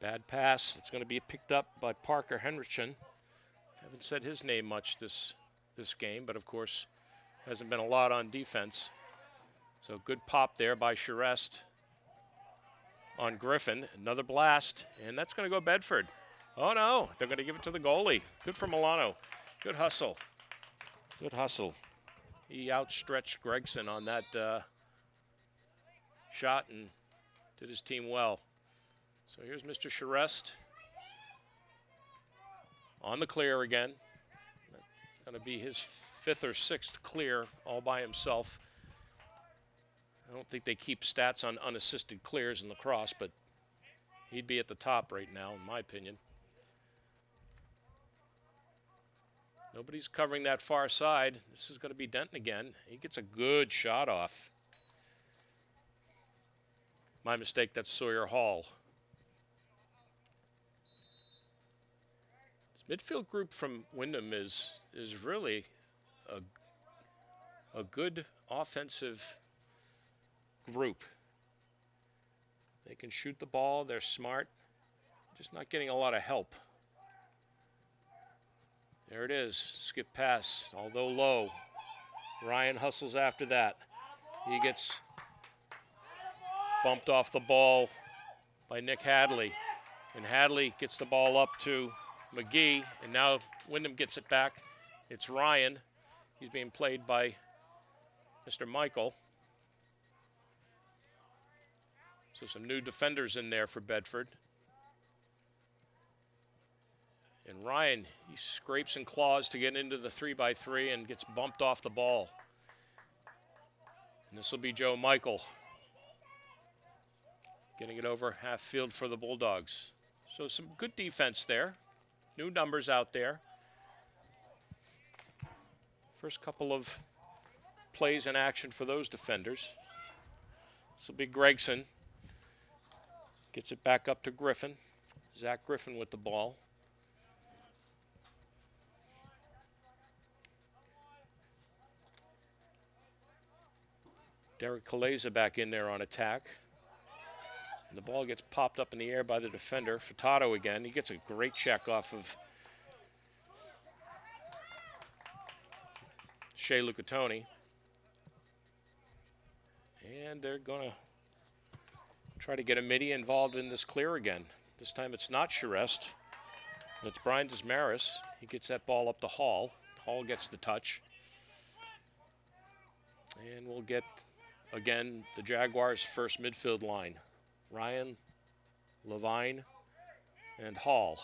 Bad pass. It's going to be picked up by Parker Henrichsen. Haven't said his name much this game, but of course hasn't been a lot on defense. So good pop there by Charest on Griffin. Another blast, and that's going to go Bedford. Oh no, they're going to give it to the goalie. Good for Milano. Good hustle. Good hustle. He outstretched Gregson on that shot and did his team well. So here's Mr. Charest on the clear again. That's going to be his 5th or 6th clear all by himself. I don't think they keep stats on unassisted clears in lacrosse, but he'd be at the top right now, in my opinion. Nobody's covering that far side. This is going to be Denton again. He gets a good shot off. My mistake, that's Sawyer Hall. This midfield group from Windham is really a good offensive group. They can shoot the ball. They're smart. Just not getting a lot of help. There it is. Skip pass, although low. Ryan hustles after that. He gets bumped off the ball by Nick Hadley. And Hadley gets the ball up to McGee. And now Windham gets it back. It's Ryan. He's being played by Mr. Michael. So some new defenders in there for Bedford. And Ryan, he scrapes and claws to get into the 3x3 and gets bumped off the ball. And this will be Joe Michael getting it over half field for the Bulldogs. So some good defense there. New numbers out there. First couple of plays in action for those defenders. This will be Gregson. Gets it back up to Griffin. Zach Griffin with the ball. Derek Kaleza back in there on attack. And the ball gets popped up in the air by the defender. Furtado again. He gets a great check off of Shea Lucatoni. And they're going to try to get a midi involved in this clear again. This time it's not Charest. It's Brian Desmaris. He gets that ball up to Hall. Hall gets the touch. And we'll get, again, the Jaguars' first midfield line. Ryan, Levine, and Hall.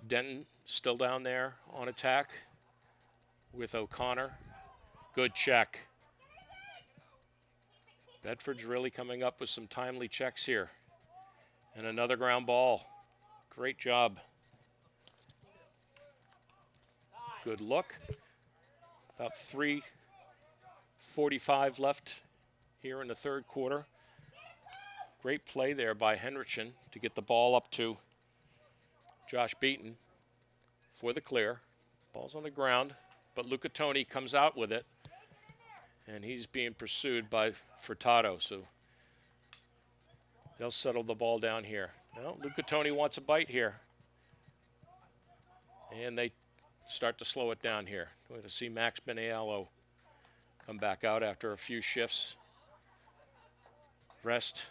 Denton still down there on attack with O'Connor. Good check. Bedford's really coming up with some timely checks here. And another ground ball. Great job. Good look. About 3:45 left here in the third quarter. Great play there by Henrichsen to get the ball up to Josh Beaton for the clear. Ball's on the ground, but Lucatoni comes out with it, and he's being pursued by Furtado, so they'll settle the ball down here. Now, Lucatoni wants a bite here, and they start to slow it down here. We're going to see Max Benealo come back out after a few shifts. Rest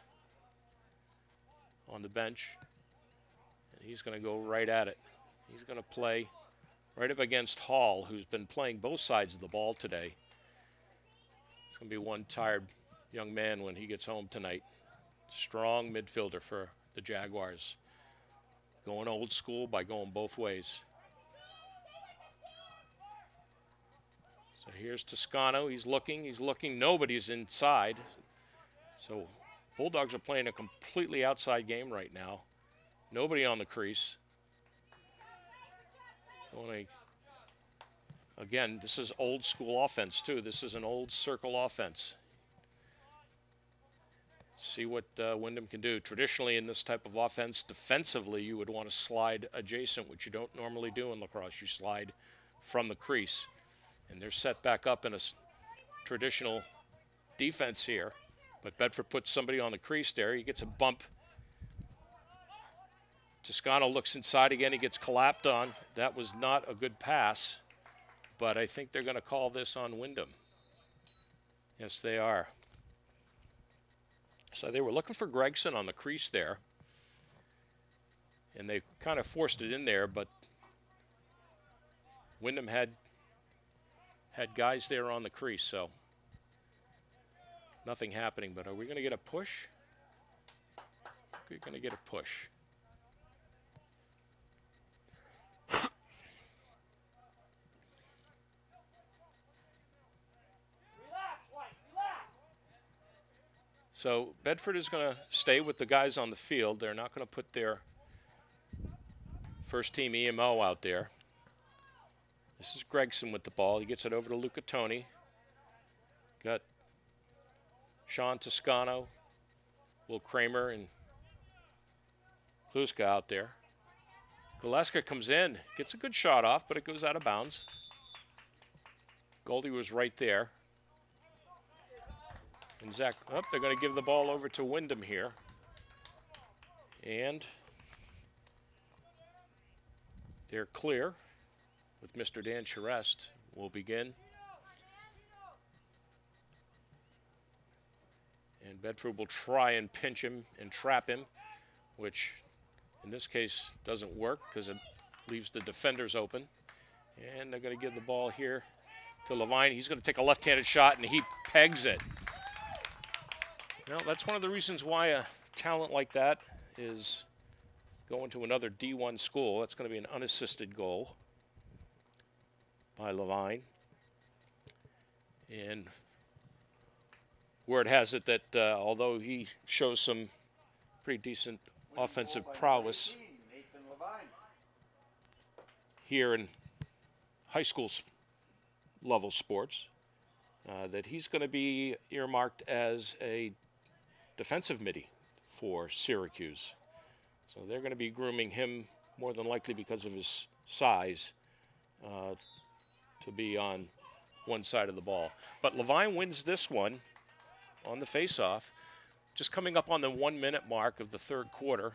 on the bench. And he's going to go right at it. He's going to play right up against Hall, who's been playing both sides of the ball today. It's going to be one tired young man when he gets home tonight. Strong midfielder for the Jaguars. Going old school by going both ways. So here's Toscano. He's looking. Nobody's inside. So Bulldogs are playing a completely outside game right now. Nobody on the crease. Again, this is old school offense too. This is an old circle offense. See what Windham can do. Traditionally in this type of offense, defensively, you would want to slide adjacent, which you don't normally do in lacrosse. You slide from the crease. And they're set back up in a traditional defense here. But Bedford puts somebody on the crease there. He gets a bump Toscano looks inside again. He gets clapped on. That was not a good pass, but I think they're going to call this on Windham. Yes, they are. So they were looking for Gregson on the crease there, and they kind of forced it in there, but Windham had guys there on the crease, so nothing happening. But are we going to get a push? We're going to get a push. So Bedford is going to stay with the guys on the field. They're not going to put their first team EMO out there. This is Gregson with the ball. He gets it over to Luca Toni. Got Sean Toscano, Will Kramer, and Kluska out there. Galeska comes in, gets a good shot off, but it goes out of bounds. Goldie was right there. And Zach, they're going to give the ball over to Windham here. And they're clear with Mr. Dan Charest. Will begin. And Bedford will try and pinch him and trap him, which in this case doesn't work because it leaves the defenders open. And they're going to give the ball here to Levine. He's going to take a left-handed shot, and he pegs it. Well, that's one of the reasons why a talent like that is going to another D1 school. That's going to be an unassisted goal by Levine. And word has it that although he shows some pretty decent offensive prowess here in high school level sports, that he's going to be earmarked as a defensive midi for Syracuse. So they're going to be grooming him more than likely because of his size to be on one side of the ball. But Levine wins this one on the faceoff, just coming up on the 1 minute mark of the third quarter.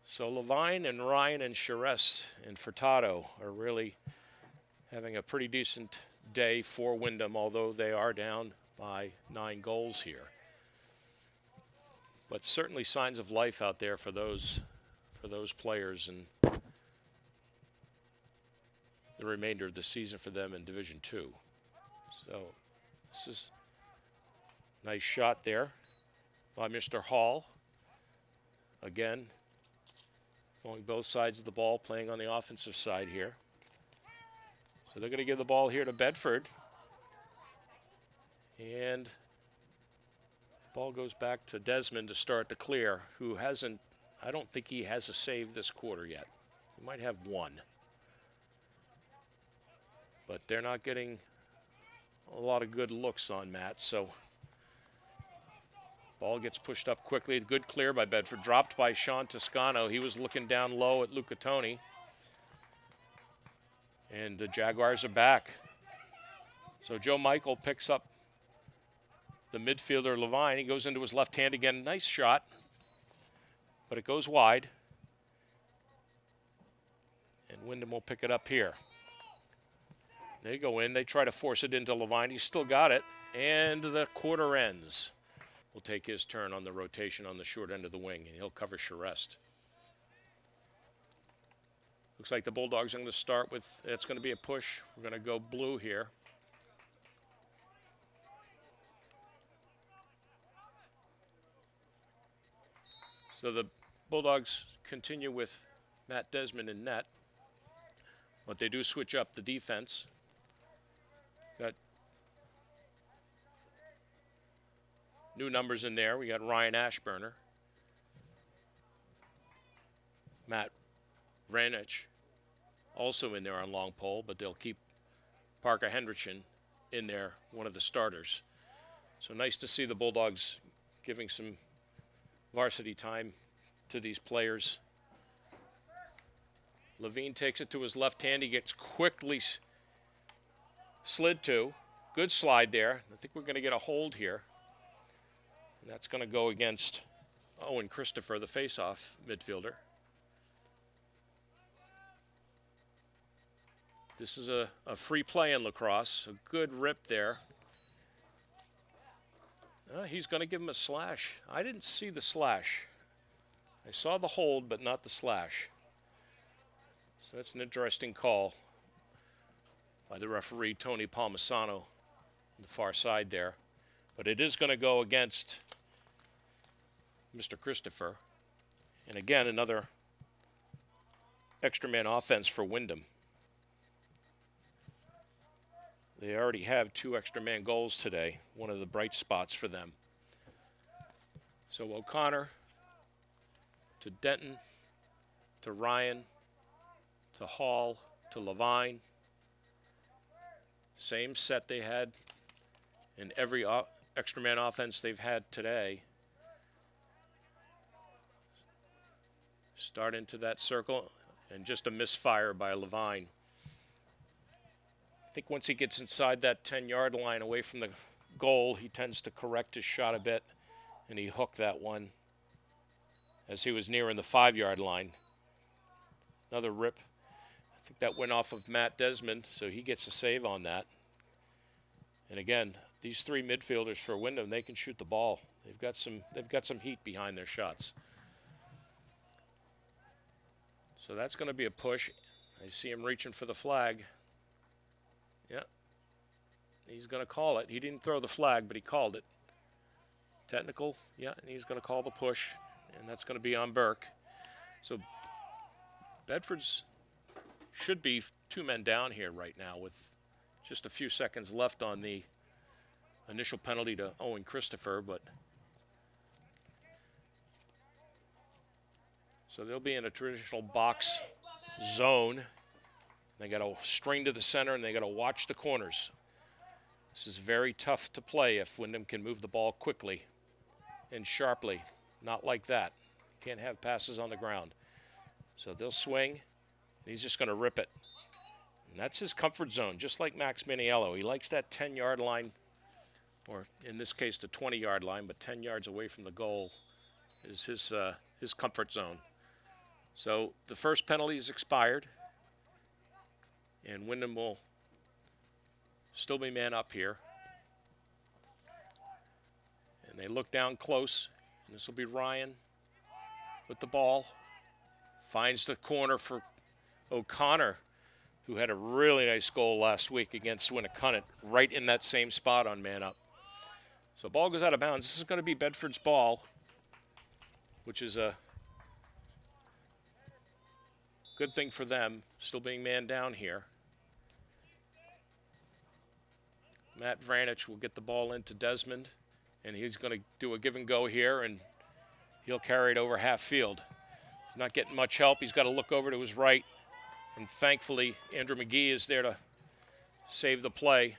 So Levine and Ryan and Charest and Furtado are really having a pretty decent day for Windham, although they are down by 9 goals here. But certainly signs of life out there for those players and the remainder of the season for them in Division II. So this is a nice shot there by Mr. Hall. Again, going both sides of the ball, playing on the offensive side here. So they're going to give the ball here to Bedford. And the ball goes back to Desmond to start the clear, who hasn't, I don't think he has a save this quarter yet. He might have one. But they're not getting a lot of good looks on Matt, so ball gets pushed up quickly. Good clear by Bedford, dropped by Sean Toscano. He was looking down low at Luca Toni. And the Jaguars are back. So Joe Michael picks up the midfielder Levine. He goes into his left hand again. Nice shot, but it goes wide. And Windham will pick it up here. They go in. They try to force it into Levine. He's still got it. And the quarter ends. Will take his turn on the rotation on the short end of the wing, and he'll cover Charest. Looks like the Bulldogs are going to start with, it's going to be a push. We're going to go blue here. So the Bulldogs continue with Matt Desmond in net. But they do switch up the defense. Got new numbers in there. We got Ryan Ashburner, Matt Ranich also in there on long pole, but they'll keep Parker Hendrickson in there, one of the starters. So nice to see the Bulldogs giving some varsity time to these players. Levine takes it to his left hand. He gets quickly slid to. Good slide there. I think we're going to get a hold here. And that's going to go against Owen Christopher, the face-off midfielder. This is a free play in lacrosse. A good rip there. He's going to give him a slash. I didn't see the slash. I saw the hold, but not the slash. So that's an interesting call by the referee, Tony Palmisano, on the far side there. But it is going to go against Mr. Christopher. And again, another extra man offense for Windham. They already have 2 extra man goals today, one of the bright spots for them. So O'Connor to Denton, to Ryan, to Hall, to Levine. Same set they had in every extra man offense they've had today. Start into that circle, and just a misfire by Levine. I think once he gets inside that 10-yard line away from the goal, he tends to correct his shot a bit, and he hooked that one as he was nearing the 5-yard line. Another rip. I think that went off of Matt Desmond, so he gets a save on that. And again, these 3 midfielders for Windham, they can shoot the ball. They've got some heat behind their shots. So that's going to be a push. I see him reaching for the flag. Yeah. He's going to call it. He didn't throw the flag, but he called it. Technical, yeah, and he's going to call the push, and that's going to be on Burke. So Bedford's should be 2 men down here right now with just a few seconds left on the initial penalty to Owen Christopher, but so they'll be in a traditional box zone. They got to string to the center, and they got to watch the corners. This is very tough to play if Windham can move the ball quickly and sharply. Not like that. Can't have passes on the ground. So they'll swing, and he's just going to rip it. And that's his comfort zone, just like Max Miniello. He likes that 10-yard line, or in this case, the 20-yard line, but 10 yards away from the goal is his comfort zone. So the first penalty is expired, and Windham will still be man up here. And they look down close, and this will be Ryan with the ball. Finds the corner for O'Connor, who had a really nice goal last week against Winnicott, right in that same spot on man up. So ball goes out of bounds. This is going to be Bedford's ball, which is a good thing for them, still being man down here. Matt Vranich will get the ball into Desmond, and he's going to do a give and go here, and he'll carry it over half field. Not getting much help. He's got to look over to his right, and thankfully Andrew McGee is there to save the play.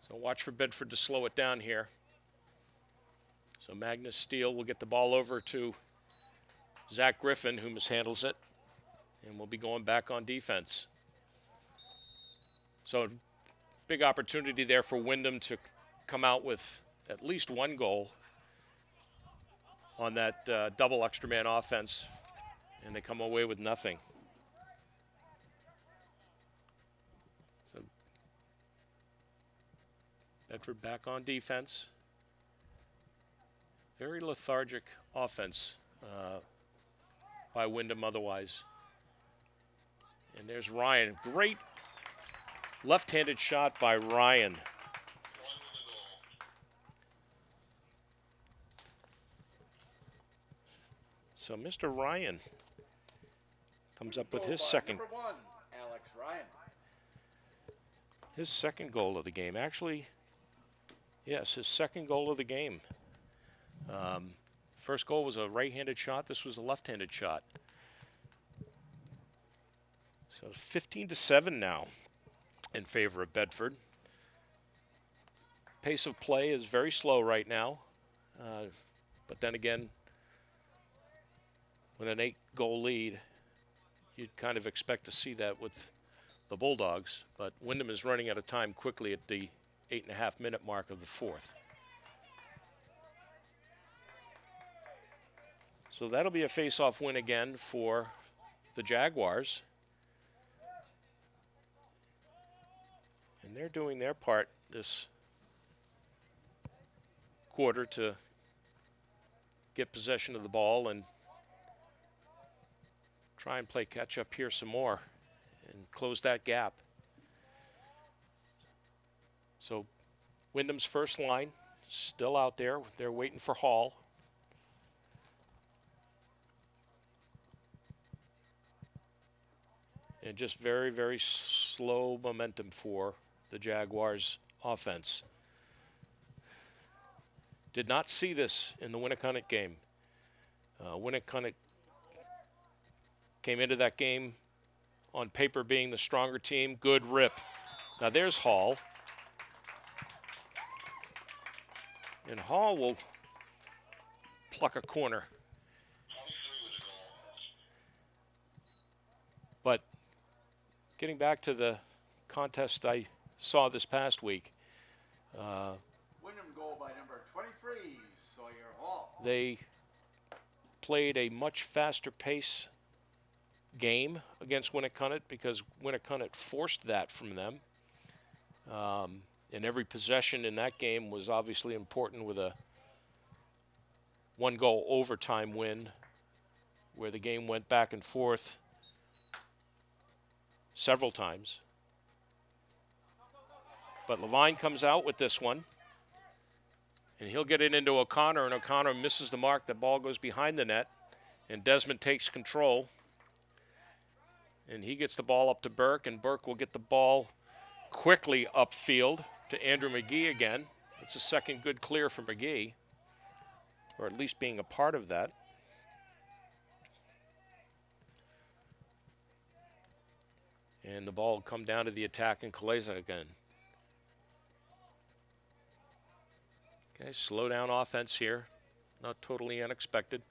So watch for Bedford to slow it down here. So Magnus Steele will get the ball over to Zach Griffin, who mishandles it, and we'll be going back on defense. So big opportunity there for Windham to come out with at least 1 goal on that double extra man offense, and they come away with nothing. So Bedford back on defense. Very lethargic offense by Windham otherwise. And there's Ryan. Great left-handed shot by Ryan. So Mr. Ryan comes up with his second. Number 1, Alex Ryan. His second goal of the game. Actually, yes, his second goal of the game. First goal was a right-handed shot. This was a left-handed shot. So 15-7 now in favor of Bedford. Pace of play is very slow right now. But then again, with an 8-goal lead, you'd kind of expect to see that with the Bulldogs. But Windham is running out of time quickly at the 8.5-minute mark of the 4th. So that'll be a face-off win again for the Jaguars. And they're doing their part this quarter to get possession of the ball and try and play catch up here some more and close that gap. So Windham's first line still out there. They're waiting for Hall. And just very, very slow momentum for the Jaguars offense. Did not see this in the Winnicott game. Winnicott came into that game on paper being the stronger team. Good rip. Now there's Hall. And Hall will pluck a corner. But getting back to the contest I saw this past week, Windham goal by number 23, Sawyer Hall. They played a much faster pace game against Winnicott because Winnicott forced that from them. And every possession in that game was obviously important, with a one-goal overtime win where the game went back and forth several times. But Levine comes out with this one, and he'll get it into O'Connor, and O'Connor misses the mark. The ball goes behind the net, and Desmond takes control. And he gets the ball up to Burke, and Burke will get the ball quickly upfield to Andrew McGee again. It's a second good clear for McGee, or at least being a part of that. And the ball will come down to the attack in Kaleza again. Okay, slow down offense here. Not totally unexpected.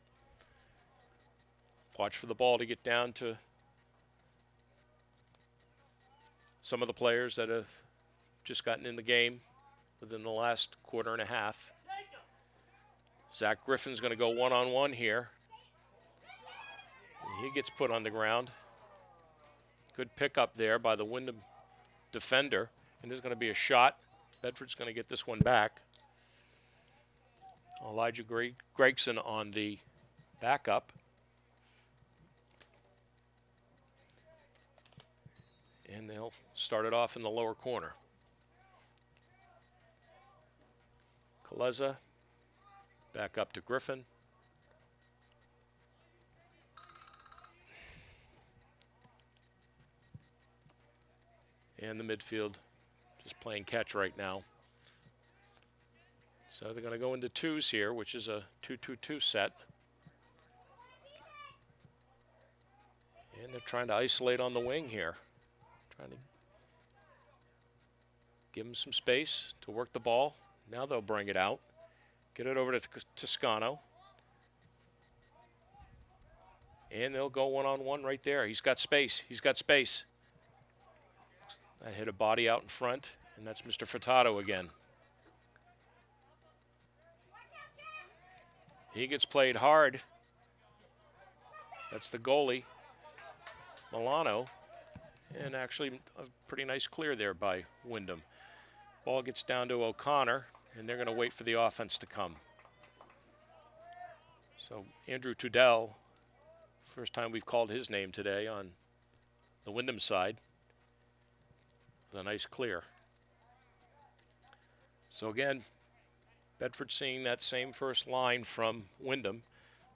Watch for the ball to get down to some of the players that have just gotten in the game within the last quarter and a half. Zach Griffin's going to go one-on-one here. And he gets put on the ground. Good pickup there by the Windham defender. And there's going to be a shot. Bedford's going to get this one back. Elijah Gregson on the backup. And they'll start it off in the lower corner. Kaleza back up to Griffin. And the midfield just playing catch right now. So they're going to go into twos here, which is a 2-2-2 set. And they're trying to isolate on the wing here. Trying to give them some space to work the ball. Now they'll bring it out. Get it over to Toscano. And they'll go one-on-one right there. He's got space. He's got space. I hit a body out in front, and that's Mr. Furtado again. He gets played hard. That's the goalie, Milano. And actually a pretty nice clear there by Windham. Ball gets down to O'Connor, and they're going to wait for the offense to come. So Andrew Tudell, first time we've called his name today on the Windham side, with a nice clear. So again, Bedford seeing that same first line from Windham.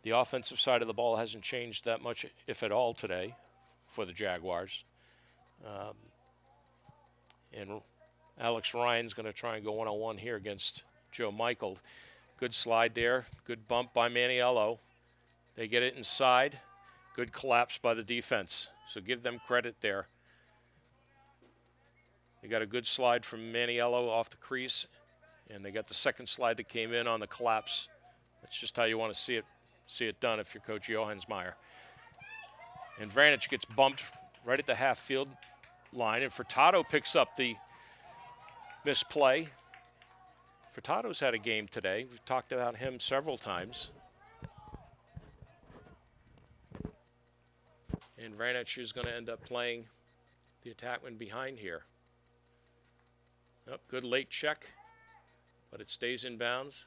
The offensive side of the ball hasn't changed that much, if at all, today for the Jaguars. And Alex Ryan's going to try and go one-on-one here against Joe Michael. Good slide there. Good bump by Maniello. They get it inside. Good collapse by the defense. So give them credit there. They got a good slide from Maniello off the crease, and they got the second slide that came in on the collapse. That's just how you want to see it done if you're Coach Johansmeyer. And Vranich gets bumped right at the half field line, and Furtado picks up the misplay. Furtado's had a game today. We've talked about him several times. And Vranich is going to end up playing the attackman behind here. Oh, good late check, but it stays in bounds.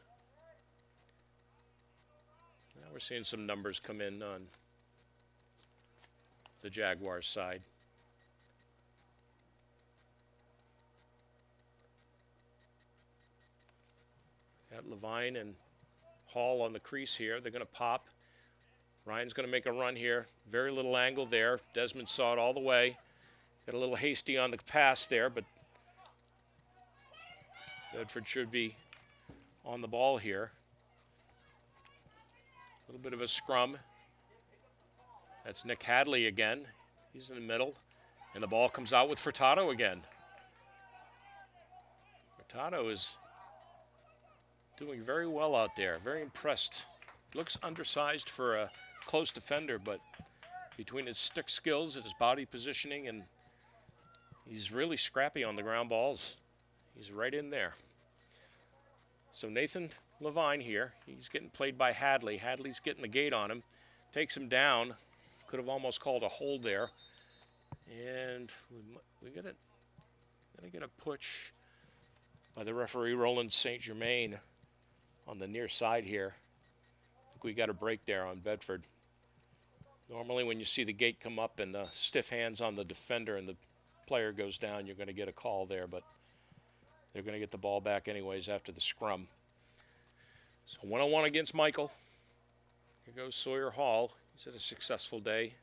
Now we're seeing some numbers come in on the Jaguars side. Got Levine and Hall on the crease here. They're going to pop. Ryan's going to make a run here. Very little angle there. Desmond saw it all the way. Got a little hasty on the pass there, but Bedford should be on the ball here. A little bit of a scrum. That's Nick Hadley again. He's in the middle. And the ball comes out with Furtado again. Furtado is doing very well out there. Very impressed. Looks undersized for a close defender, but between his stick skills and his body positioning, and he's really scrappy on the ground balls. He's right in there. So Nathan Levine here. He's getting played by Hadley. Hadley's getting the gate on him. Takes him down. Could have almost called a hold there. And we gotta get a push by the referee, Roland St. Germain, on the near side here. I think we got a break there on Bedford. Normally when you see the gate come up and the stiff hands on the defender and the player goes down, you're going to get a call there, but they're going to get the ball back anyways after the scrum. So 1-on-1 against Michael. Here goes Sawyer Hall. He's had a successful day.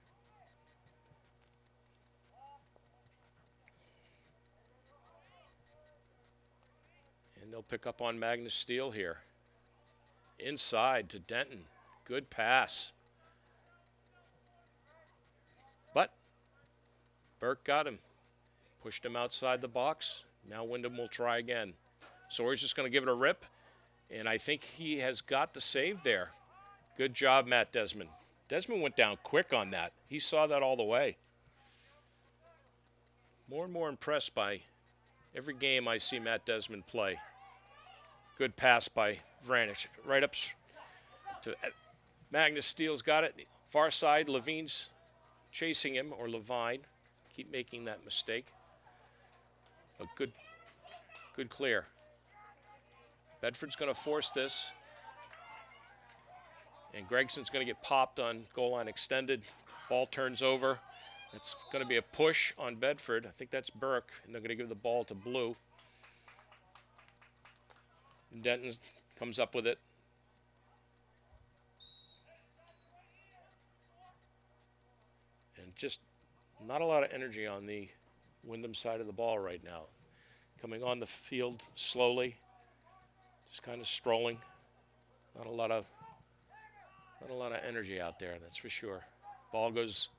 And they'll pick up on Magnus Steele here. Inside to Denton. Good pass. But Burke got him. Pushed him outside the box. Now Windham will try again. Sawyer's just going to give it a rip. And I think he has got the save there. Good job, Matt Desmond. Desmond went down quick on that. He saw that all the way. More and more impressed by every game I see Matt Desmond play. Good pass by Vranich. Right up to Magnus Steele's got it. Far side, Levine's chasing him, or Levine. Keep making that mistake. A good clear. Bedford's going to force this. And Gregson's going to get popped on goal line extended. Ball turns over. It's going to be a push on Bedford. I think that's Burke, and they're going to give the ball to Blue. And Denton comes up with it. And just not a lot of energy on the Windham side of the ball right now. Coming on the field slowly, just kind of strolling. Not a lot of energy out there, that's for sure. Ball goes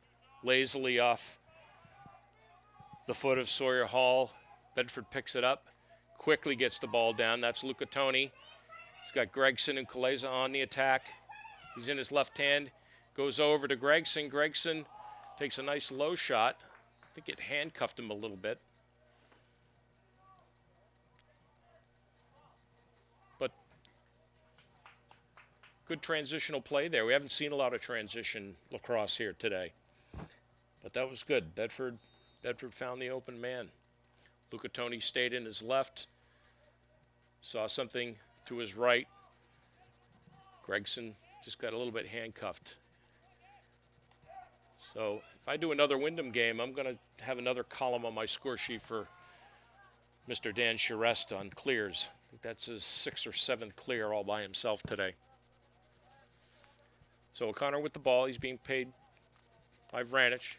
lazily off the foot of Sawyer Hall. Bedford picks it up, quickly gets the ball down. That's Luca Toni. He's got Gregson and Kaleza on the attack. He's in his left hand, goes over to Gregson. Gregson takes a nice low shot. I think it handcuffed him a little bit. But good transitional play there. We haven't seen a lot of transition lacrosse here today. But that was good. Bedford found the open man. Luca Toni stayed in his left. Saw something to his right. Gregson just got a little bit handcuffed. So if I do another Windham game, I'm going to have another column on my score sheet for Mr. Dan Charest on clears. I think that's his 6th or 7th clear all by himself today. So O'Connor with the ball. He's being paid by Vranich.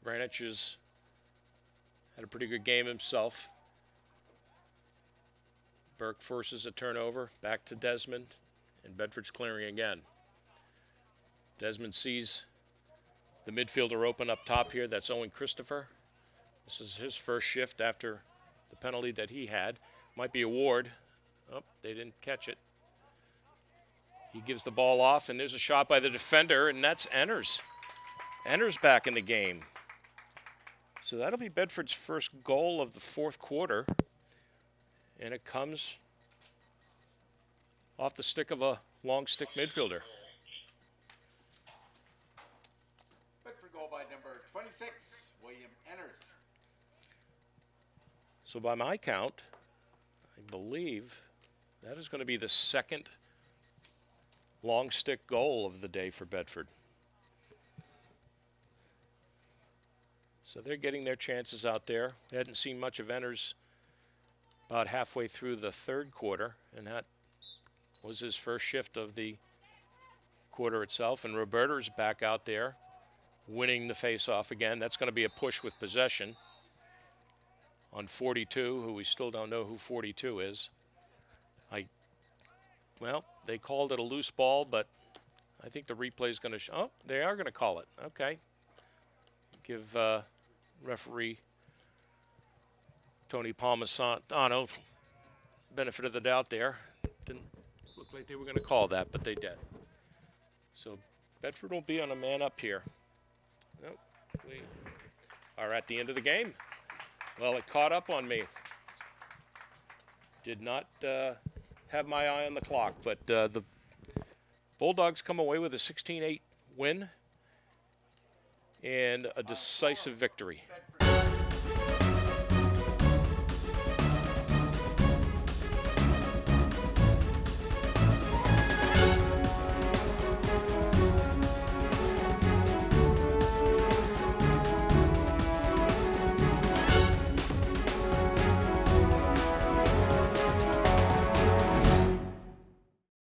Vranich has had a pretty good game himself. Burke forces a turnover. Back to Desmond. And Bedford's clearing again. Desmond sees the midfielder open up top here. That's Owen Christopher. This is his first shift after the penalty that he had. Might be a Ward. Oh, they didn't catch it. He gives the ball off, and there's a shot by the defender, and that's Enners. Enners back in the game. So that'll be Bedford's first goal of the fourth quarter, and it comes off the stick of a long stick midfielder. 26, William Enners. So by my count, I believe that is going to be the second long stick goal of the day for Bedford. So they're getting their chances out there. They hadn't seen much of Enners about halfway through the third quarter, and that was his first shift of the quarter itself. And Roberta's back out there, winning the face-off again. That's going to be a push with possession on 42, who we still don't know who 42 is. Well, they called it a loose ball, but I think the replay is going to oh, they are going to call it. Okay. Give referee Tony Palmisano benefit of the doubt there. Didn't look like they were going to call that, but they did. So Bedford will be on a man up here. Nope, we are at the end of the game. Well, it caught up on me. Did not have my eye on the clock, but the Bulldogs come away with a 16-8 win and a decisive victory.